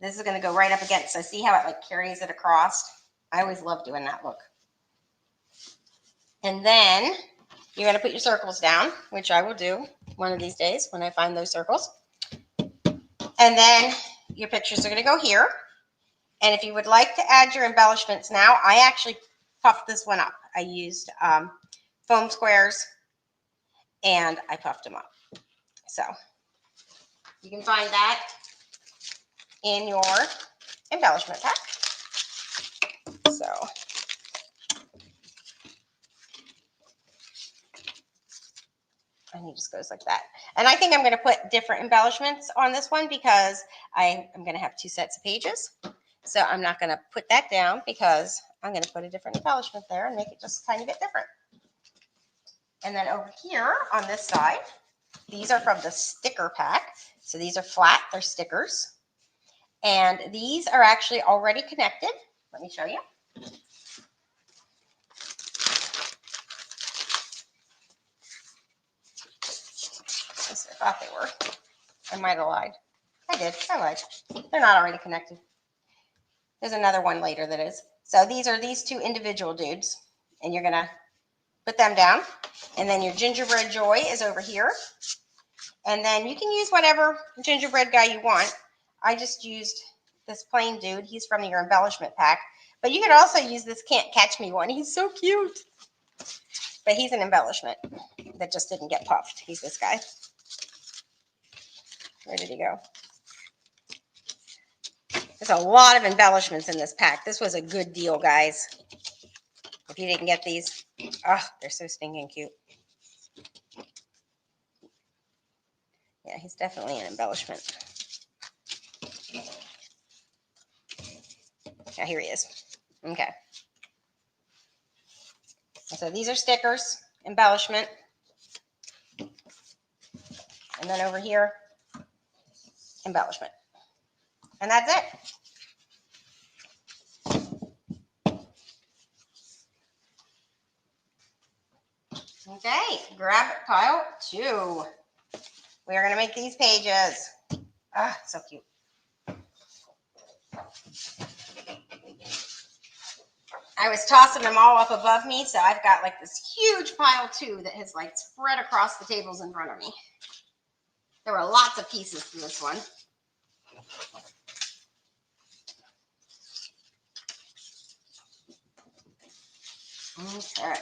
This is going to go right up against. So see how it like carries it across? I always love doing that look. And then you're going to put your circles down, which I will do one of these days when I find those circles. And then your pictures are going to go here. And if you would like to add your embellishments now, I actually puffed this one up. I used foam squares and I puffed them up. So you can find that in your embellishment pack. So and it just goes like that. And I think I'm going to put different embellishments on this one because I am going to have 2 sets of pages. So I'm not going to put that down because I'm going to put a different embellishment there and make it just a tiny bit different. And then over here on this side, these are from the sticker pack. So these are flat, they're stickers. And these are actually already connected. Let me show you. I thought they were. I might have lied. I did. I lied. They're not already connected. There's another one later that is. So these are these 2 individual dudes. And you're going to put them down. And then your gingerbread joy is over here. And then you can use whatever gingerbread guy you want. I just used this plain dude. He's from your embellishment pack. But you could also use this Can't Catch Me one. He's so cute. But he's an embellishment that just didn't get puffed. He's this guy. Where did he go? There's a lot of embellishments in this pack. This was a good deal, guys. If you didn't get these, oh, they're so stinking cute. Yeah, he's definitely an embellishment. Yeah, here he is. Okay. So these are stickers, embellishment. And then over here, embellishment. And that's it. Okay, grab pile 2. We are going to make these pages. Ah, so cute. I was tossing them all up above me, so I've got like this huge pile 2 that has like spread across the tables in front of me. There were lots of pieces to this one. Okay.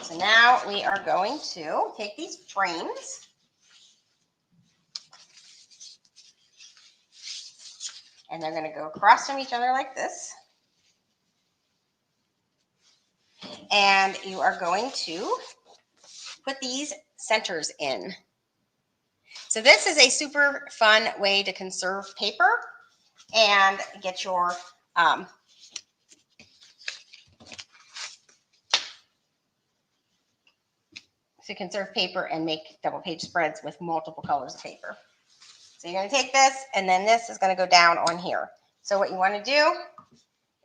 So now we are going to take these frames and they're going to go across from each other like this. And you are going to put these centers in. So this is a super fun way to conserve paper and get your conserve paper and make double page spreads with multiple colors of paper. So you're going to take this and then this is going to go down on here. So what you want to do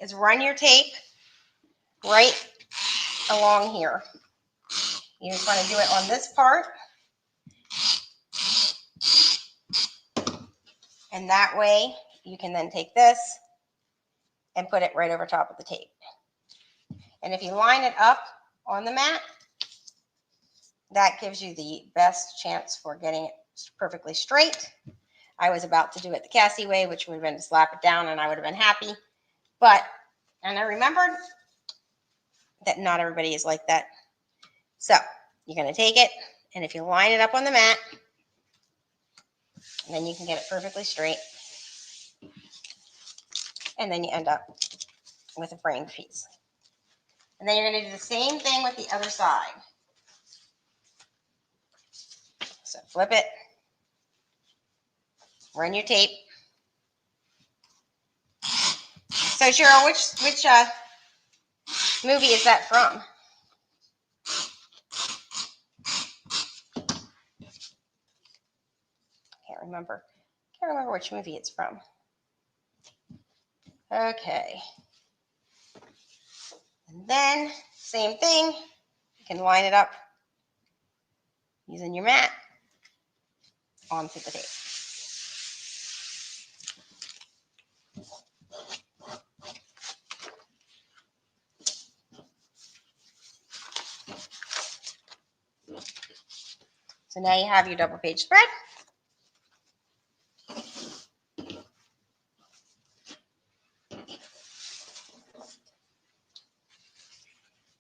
is run your tape right along here. You just want to do it on this part. And that way you can then take this and put it right over top of the tape. And if you line it up on the mat, that gives you the best chance for getting it perfectly straight. I was about to do it the Cassie way, which would have been to slap it down and I would have been happy. But And I remembered that not everybody is like that. So you're going to take it, and if you line it up on the mat, then you can get it perfectly straight. And then you end up with a framed piece. And then you're going to do the same thing with the other side. So flip it, run your tape. So Cheryl, which movie is that from? Can't remember which movie it's from. Okay. And then same thing. You can line it up using your mat onto the tape. So now you have your double page spread.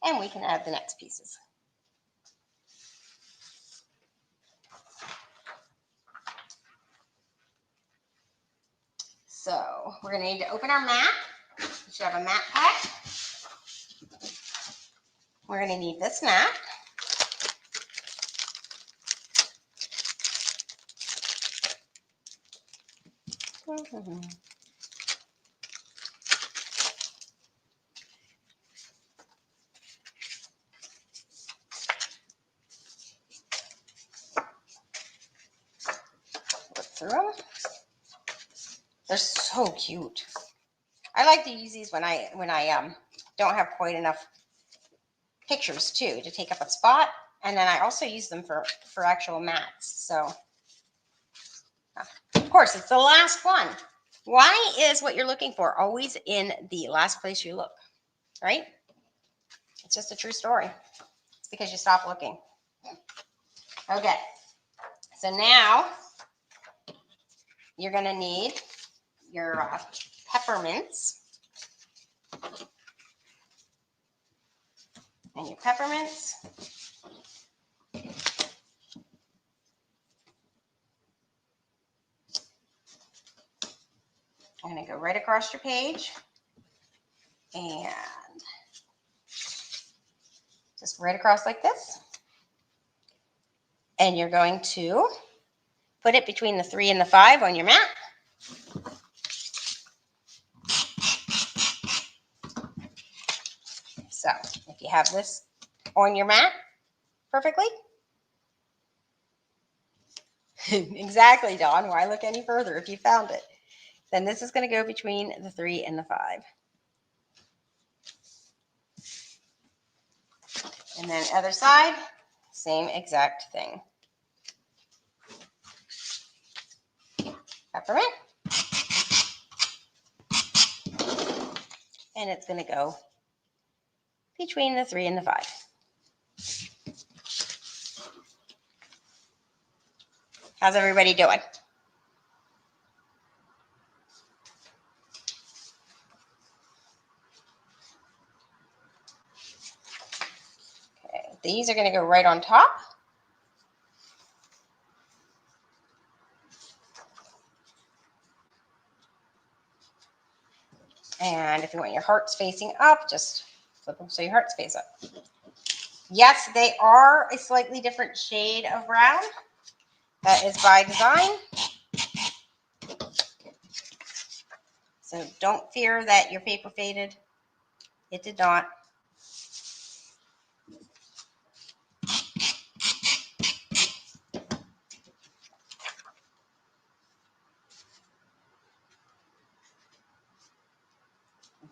And we can add the next pieces. So we're going to need to open our mat. We should have a mat pack. We're going to need this mat. Look through them. They're so cute. I like to use these when I don't have quite enough pictures too, to take up a spot, and then I also use them for actual mats. So of course it's the last one. Why is what you're looking for always in the last place you look, right? It's just a true story. It's because you stop looking. Okay, so now you're going to need your peppermints. And your peppermints. I'm going to go right across your page and just right across like this. And you're going to put it between the 3 and the 5 on your mat. So if you have this on your mat perfectly. Exactly, Dawn. Why look any further if you found it? Then this is going to go between the 3 and the 5. And then other side, same exact thing. Peppermint. And it's going to go between the 3 and the 5. How's everybody doing? Okay, these are going to go right on top. And if you want your hearts facing up, just flip them so your hearts face up. Yes, they are a slightly different shade of brown. That is by design. So don't fear that your paper faded. It did not.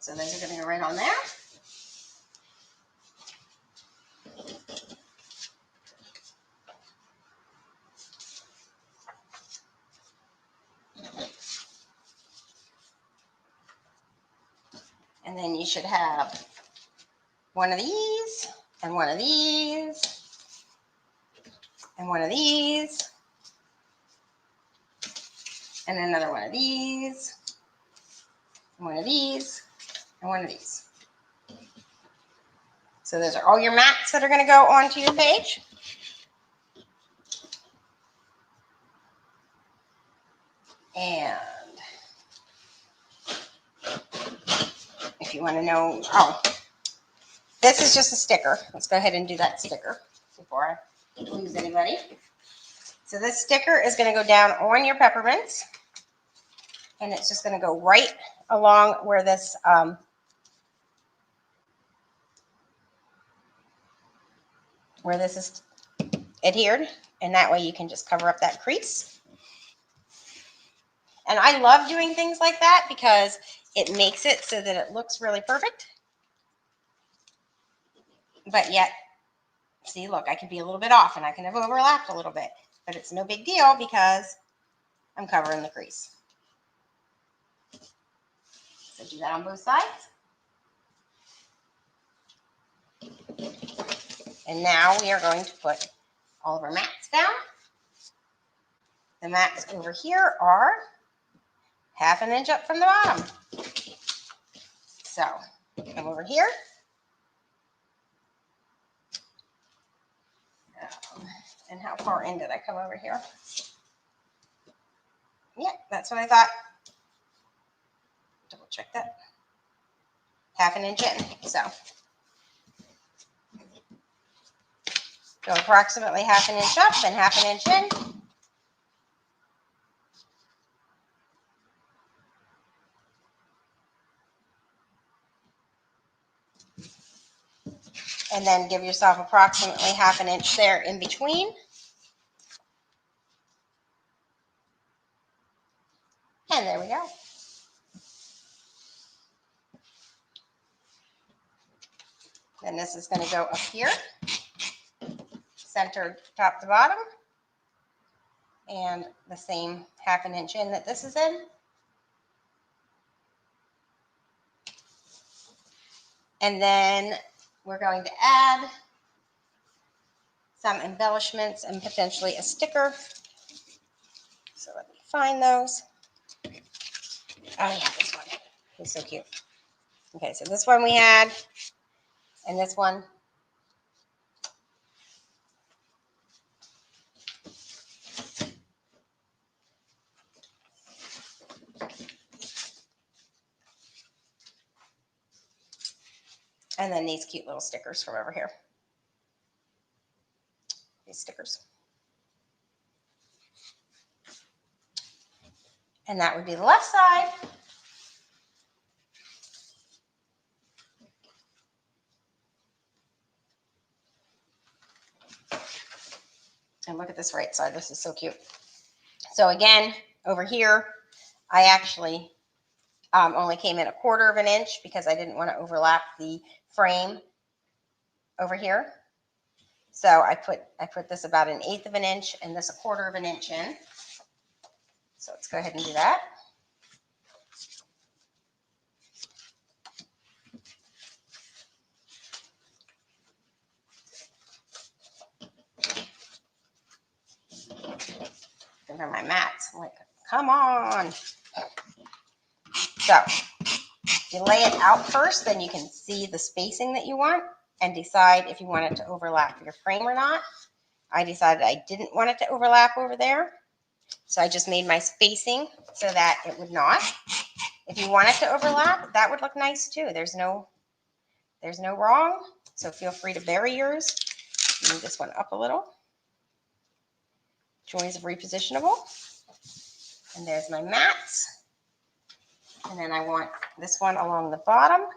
So those are going to go right on there. And then you should have one of these, and one of these, and one of these, and another one of these, and one of these, and one of these. So those are all your mats that are going to go onto your page. And if you want to know, oh, this is just a sticker. Let's go ahead and do that sticker before I lose anybody. So this sticker is going to go down on your peppermints, and it's just going to go right along where this is adhered, and that way you can just cover up that crease. And I love doing things like that because it makes it so that it looks really perfect. But yet, see, look, I can be a little bit off and I can have overlapped a little bit, but it's no big deal because I'm covering the crease. So do that on both sides. And now we are going to put all of our mats down. The mats over here are 1/2 inch up from the bottom. So come over here. And how far in did I come over here? Yeah, that's what I thought. Double check that. 1/2 inch in. So go approximately 1/2 inch up and 1/2 inch in. And then give yourself approximately 1/2 inch there in between. And there we go. Then this is going to go up here, centered top to bottom, and the same 1/2 inch in that this is in. And then we're going to add some embellishments and potentially a sticker. So let me find those. Oh yeah, this one. It's so cute. Okay, so this one we had, and this one. And then these cute little stickers from over here. These stickers. And that would be the left side. And look at this right side. This is so cute. So again, over here, I actually only came in 1/4 inch because I didn't want to overlap the frame over here. So I put this about 1/8 inch and this 1/4 inch in. So let's go ahead and do that. And then my mats, I'm like, come on. So if you lay it out first, then you can see the spacing that you want and decide if you want it to overlap your frame or not. I decided I didn't want it to overlap over there. So I just made my spacing so that it would not. If you want it to overlap, that would look nice too. There's no wrong. So feel free to bury yours. Move this one up a little. Joys of repositionable. And there's my mats. And then I want this one along the bottom.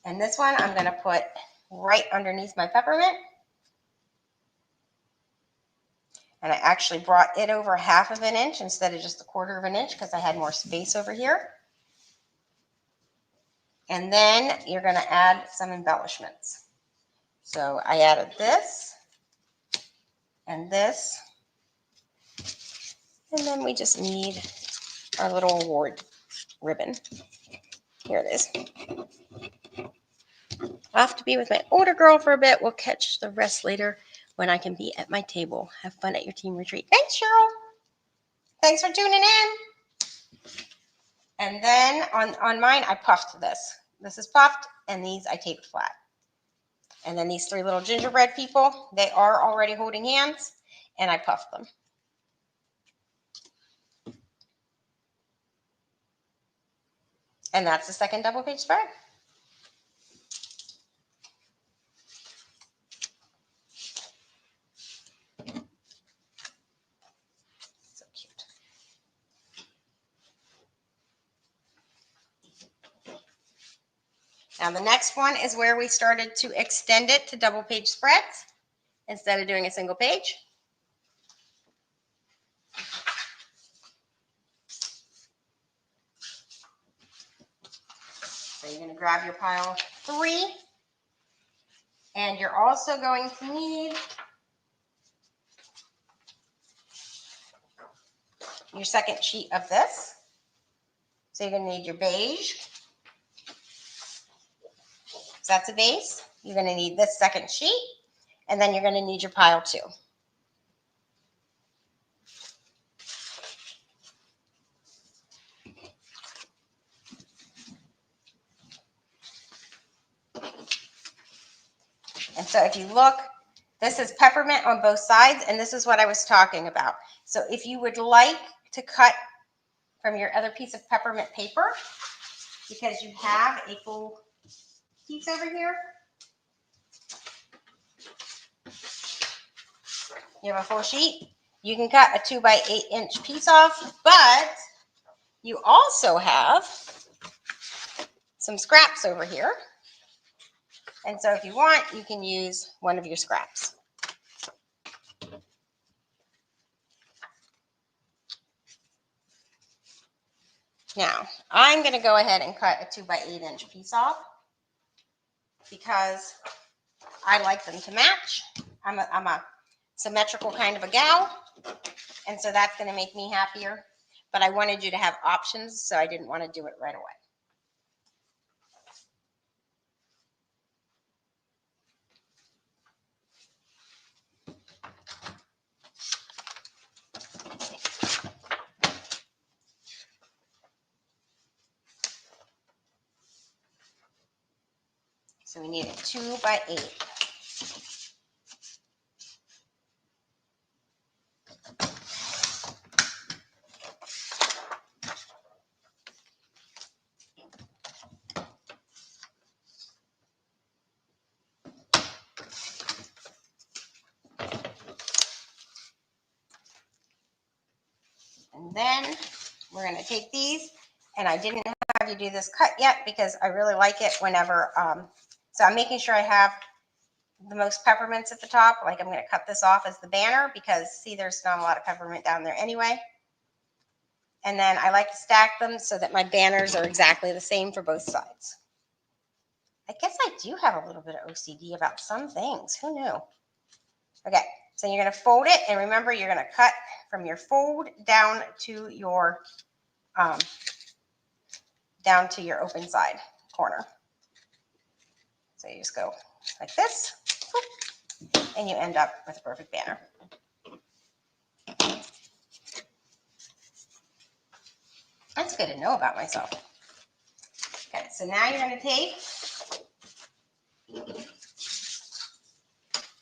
And this one I'm going to put right underneath my peppermint. And I actually brought it over 1/2 inch instead of just 1/4 inch because I had more space over here. And then you're going to add some embellishments. So I added this and this. And then we just need our little award ribbon. Here it is. I'll have to be with my older girl for a bit. We'll catch the rest later when I can be at my table. Have fun at your team retreat. Thanks, Cheryl. Thanks for tuning in. And then on mine, I puffed this. This is puffed, and these I taped flat. And then these 3 little gingerbread people, they are already holding hands, and I puffed them. And that's the second double page spread. So cute. Now the next one is where we started to extend it to double page spreads instead of doing a single page. So you're going to grab your pile 3, and you're also going to need your second sheet of this. So you're going to need your beige. So that's a base. You're going to need this second sheet, and then you're going to need your pile 2. And so if you look, this is peppermint on both sides, and this is what I was talking about. So if you would like to cut from your other piece of peppermint paper, because you have a full piece over here, you have a full sheet, you can cut a 2 by 8 inch piece off, but you also have some scraps over here. And so if you want, you can use one of your scraps. Now, I'm going to go ahead and cut a 2 by 8 inch piece off because I like them to match. I'm a symmetrical kind of a gal, and so that's going to make me happier. But I wanted you to have options, so I didn't want to do it right away. So we need a 2 by 8. And then we're going to take these, and I didn't have you do this cut yet because I really like it whenever, so I'm making sure I have the most peppermints at the top. Like I'm going to cut this off as the banner because see, there's not a lot of peppermint down there anyway. And then I like to stack them so that my banners are exactly the same for both sides. I guess I do have a little bit of OCD about some things. Who knew? Okay, so you're going to fold it, and remember, you're going to cut from your fold down to your open side corner. So you just go like this, and you end up with a perfect banner. That's good to know about myself. Okay, so now you're going to take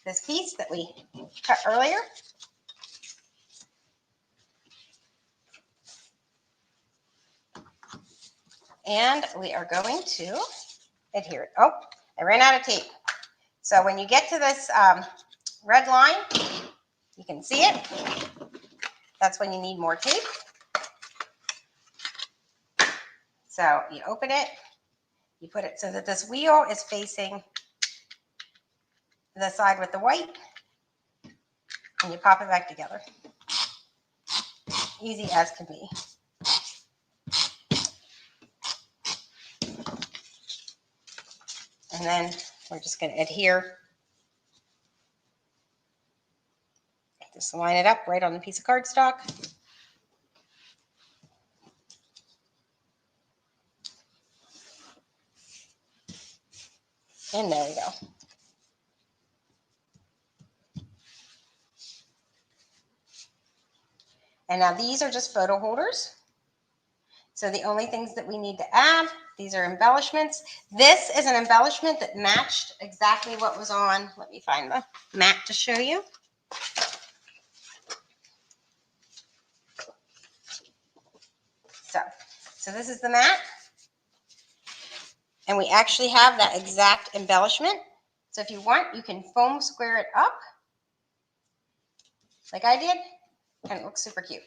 this piece that we cut earlier, and we are going to adhere it. Oh, I ran out of tape. So when you get to this red line, you can see it. That's when you need more tape. So you open it, you put it so that this wheel is facing the side with the white, and you pop it back together. Easy as can be. And then we're just going to adhere. Just line it up right on the piece of cardstock. And there we go. And now these are just photo holders. So the only things that we need to add, these are embellishments. This is an embellishment that matched exactly what was on. Let me find the mat to show you. So this is the mat. And we actually have that exact embellishment. So if you want, you can foam square it up like I did, and it looks super cute.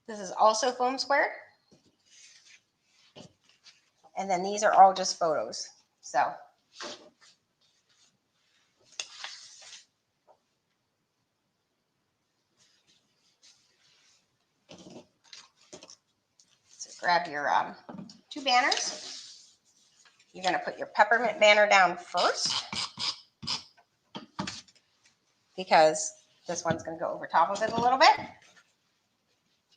This is also foam squared. And then these are all just photos. So grab your 2 banners. You're going to put your peppermint banner down first because this one's going to go over top of it a little bit.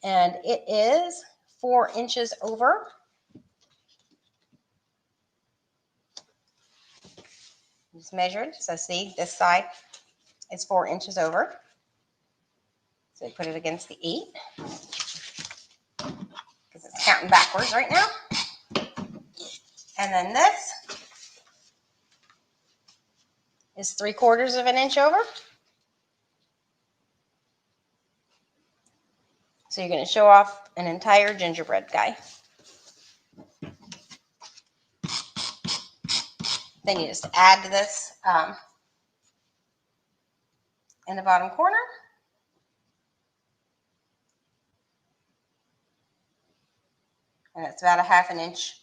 And it is 4 inches over. It's measured. So see, this side is 4 inches over. So you put it against the 8 because it's counting backwards right now. And then this is 3/4 of an inch over. So you're going to show off an entire gingerbread guy. Then you just add this in the bottom corner. And it's about a 1/2 inch.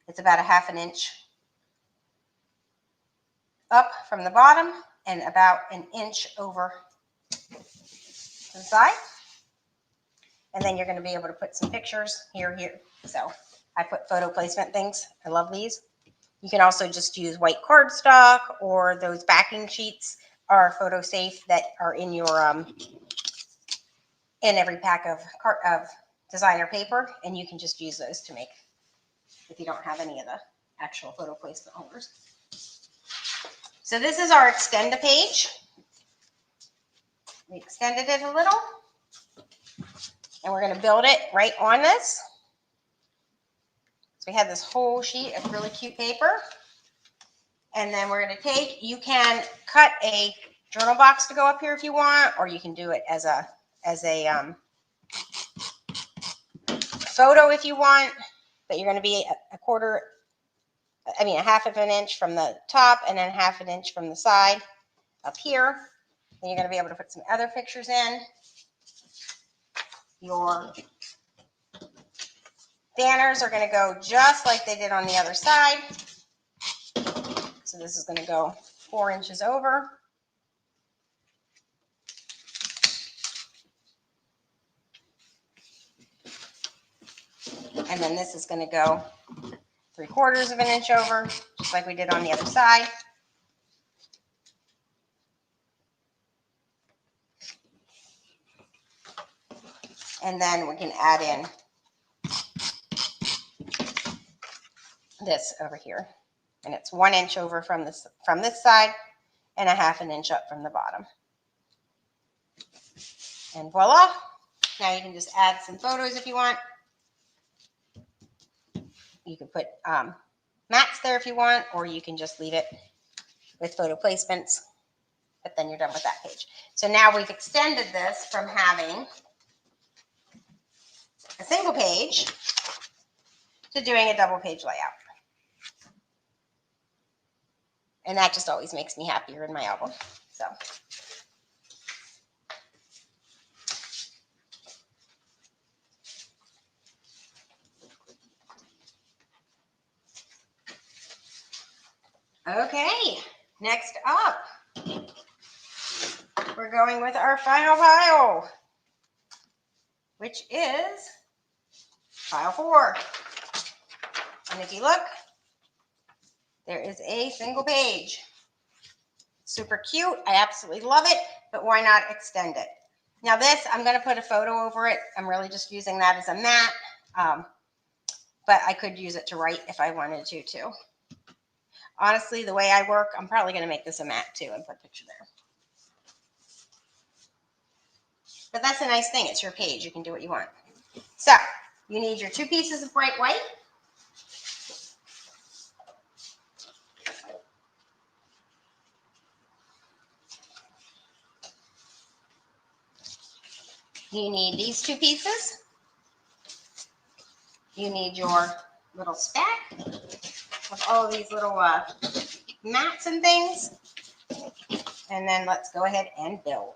It's about a 1/2 inch up from the bottom and about an inch over to the side. And then you're going to be able to put some pictures here. So I put photo placement things. I love these. You can also just use white cardstock, or those backing sheets are photo safe that are in your in every pack of designer paper, and you can just use those to make if you don't have any of the actual photo placement holders. So this is our extend-a-page. We extended it a little, and we're going to build it right on this. So we have this whole sheet of really cute paper, and then we're going to take, you can cut a journal box to go up here if you want, or you can do it as a photo if you want, but you're going to be a 1/2 of an inch from the top and then 1/2 an inch from the side up here. Then you're going to be able to put some other pictures in. Your banners are going to go just like they did on the other side. So this is going to go 4 inches over. And then this is going to go 3/4 of an inch over, just like we did on the other side. And then we can add in this over here. And it's 1 inch over from this side and 1/2 an inch up from the bottom. And voila. Now you can just add some photos if you want. You can put mats there if you want, or you can just leave it with photo placements, but then you're done with that page. So now we've extended this from having a single page to doing a double page layout. And that just always makes me happier in my album. So okay, next up, we're going with our final pile, which is pile 4. And if you look, there is a single page. Super cute. I absolutely love it, but why not extend it? Now this, I'm going to put a photo over it. I'm really just using that as a mat, but I could use it to write if I wanted to too. Honestly, the way I work, I'm probably going to make this a mat too and put a picture there. But that's a nice thing. It's your page. You can do what you want. So you need your 2 pieces of bright white. You need these 2 pieces. You need your little stack of all of these little mats and things. And then let's go ahead and build.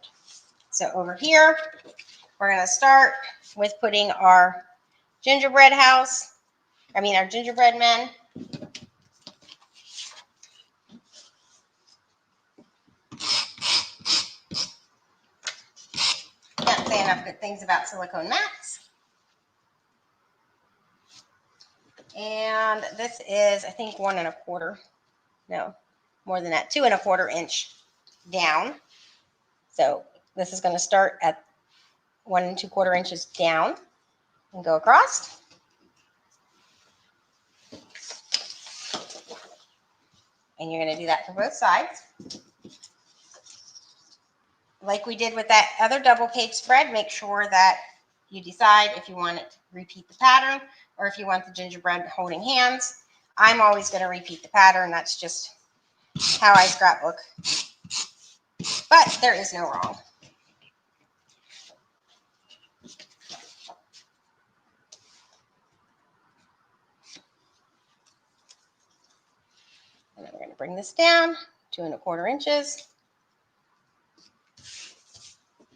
So over here, we're going to start with putting our gingerbread house, our gingerbread men. Can't say enough good things about silicone mats. And this is, I think, 1 1/4. No, more than that, 2 1/4 inch down. So this is going to start at 1 2/4 inches down and go across. And you're going to do that for both sides. Like we did with that other double page spread, make sure that you decide if you want it to repeat the pattern or if you want the gingerbread holding hands. I'm always going to repeat the pattern. That's just how I scrapbook. But there is no wrong. And then we're going to bring this down 2 1/4 inches.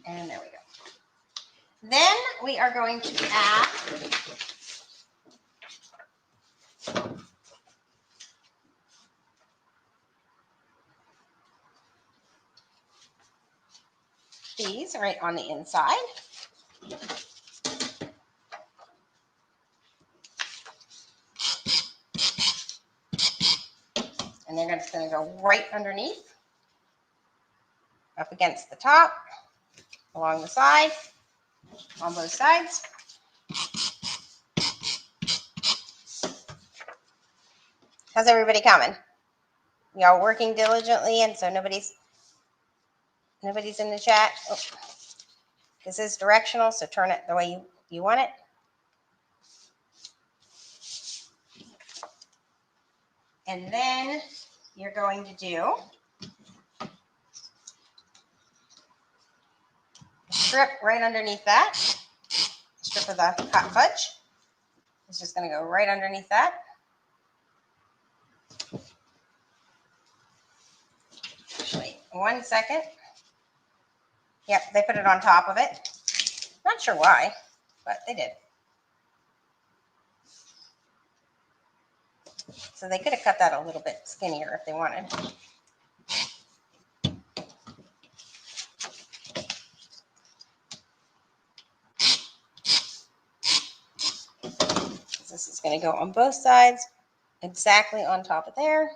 And there we go. Then we are going to add these right on the inside. And they're just going to go right underneath, up against the top, along the side, on both sides. How's everybody coming? Y'all working diligently, and so nobody's in the chat. Oh. This is directional, so turn it the way you want it. And then you're going to do a strip right underneath that. Strip of the hot fudge. It's just going to go right underneath that. Actually, 1 second. Yep, they put it on top of it. Not sure why, but they did. So they could have cut that a little bit skinnier if they wanted. This is going to go on both sides, exactly on top of there.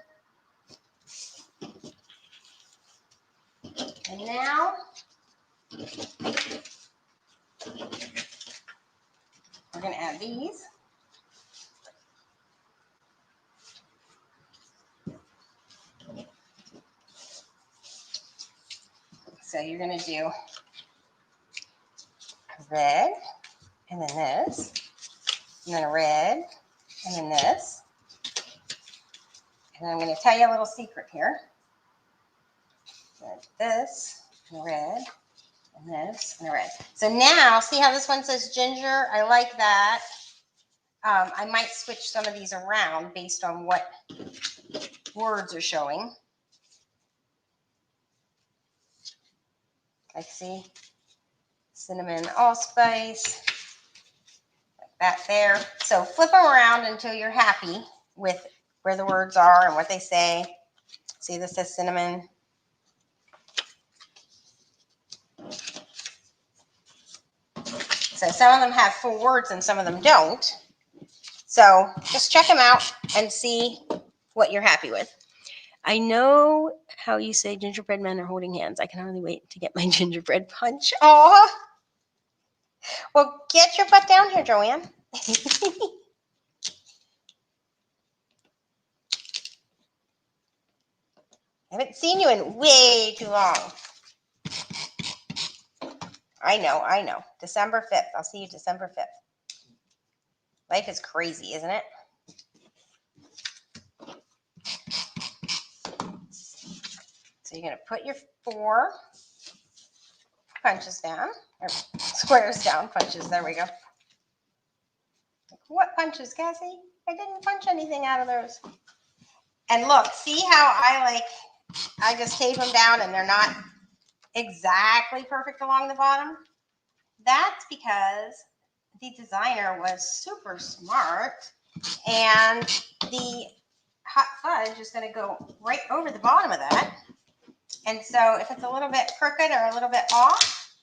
And now we're going to add these. So you're going to do red, and then this, and then a red, and then this. And I'm going to tell you a little secret here. This, and a red, and this, and a red. So now, see how this one says ginger? I like that. I might switch some of these around based on what words are showing. Like, see, cinnamon allspice, like that there. So flip them around until you're happy with where the words are and what they say. See, this says cinnamon. So some of them have full words and some of them don't. So just check them out and see what you're happy with. I know how you say gingerbread men are holding hands. I can hardly wait to get my gingerbread punch. Aw. Well, get your butt down here, Joanne. I haven't seen you in way too long. I know. December 5th. I'll see you December 5th. Life is crazy, isn't it? So you're going to put your 4 punches down, or squares down, punches. There we go. What punches, Cassie? I didn't punch anything out of those. And look, see how I just tape them down and they're not exactly perfect along the bottom? That's because the designer was super smart, and the hot fudge is going to go right over the bottom of that. And so if it's a little bit crooked or a little bit off,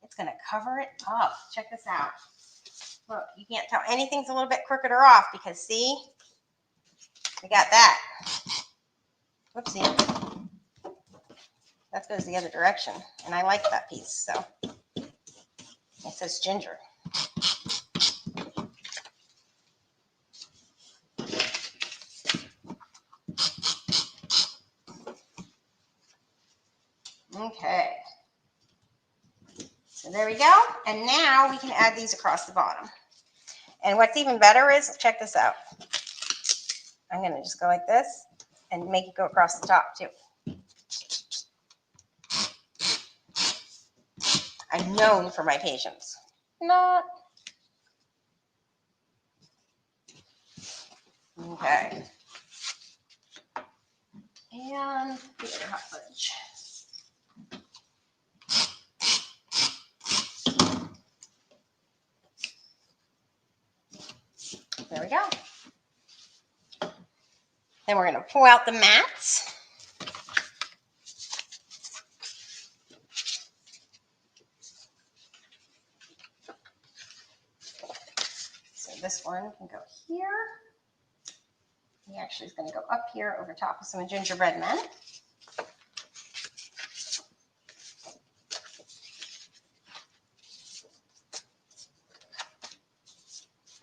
it's going to cover it up. Check this out. Look, you can't tell anything's a little bit crooked or off because, see, we got that. Whoopsie. That goes the other direction, and I like that piece. So it says ginger. Okay. So there we go. And now we can add these across the bottom. And what's even better is, check this out. I'm going to just go like this and make it go across the top too. I'm known for my patience. Not. Okay. And the other hot fudge. There we go. Then we're going to pull out the mats. So this one can go here. He actually is going to go up here over top of some gingerbread men.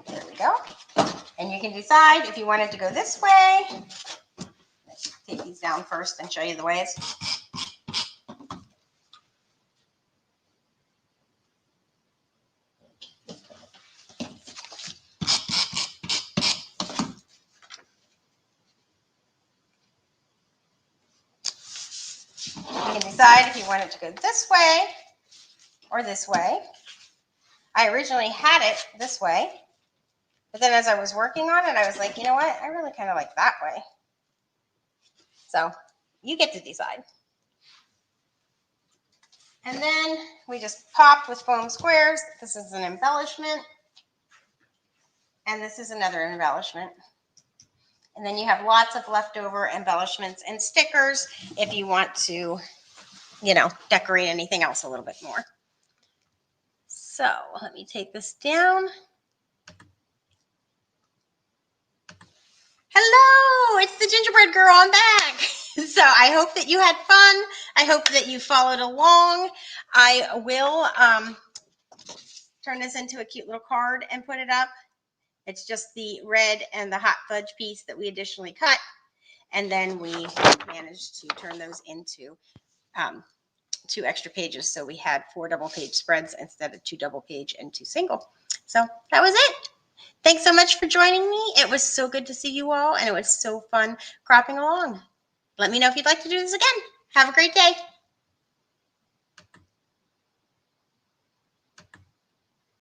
There we go. And you can decide if you want it to go this way. Let's take these down first and show you the ways. You can decide if you want it to go this way or this way. I originally had it this way, but then as I was working on it, I was like, you know what? I really kind of like that way. So you get to decide. And then we just popped with foam squares. This is an embellishment. And this is another embellishment. And then you have lots of leftover embellishments and stickers if you want to, decorate anything else a little bit more. So let me take this down. Hello, it's the gingerbread girl. I'm back. So I hope that you had fun. I hope that you followed along. I will turn this into a cute little card and put it up. It's just the red and the hot fudge piece that we additionally cut. And then we managed to turn those into 2 extra pages. So we had 4 double page spreads instead of 2 double page and 2 single. So that was it. Thanks so much for joining me. It was so good to see you all, and it was so fun cropping along. Let me know if you'd like to do this again. Have a great day.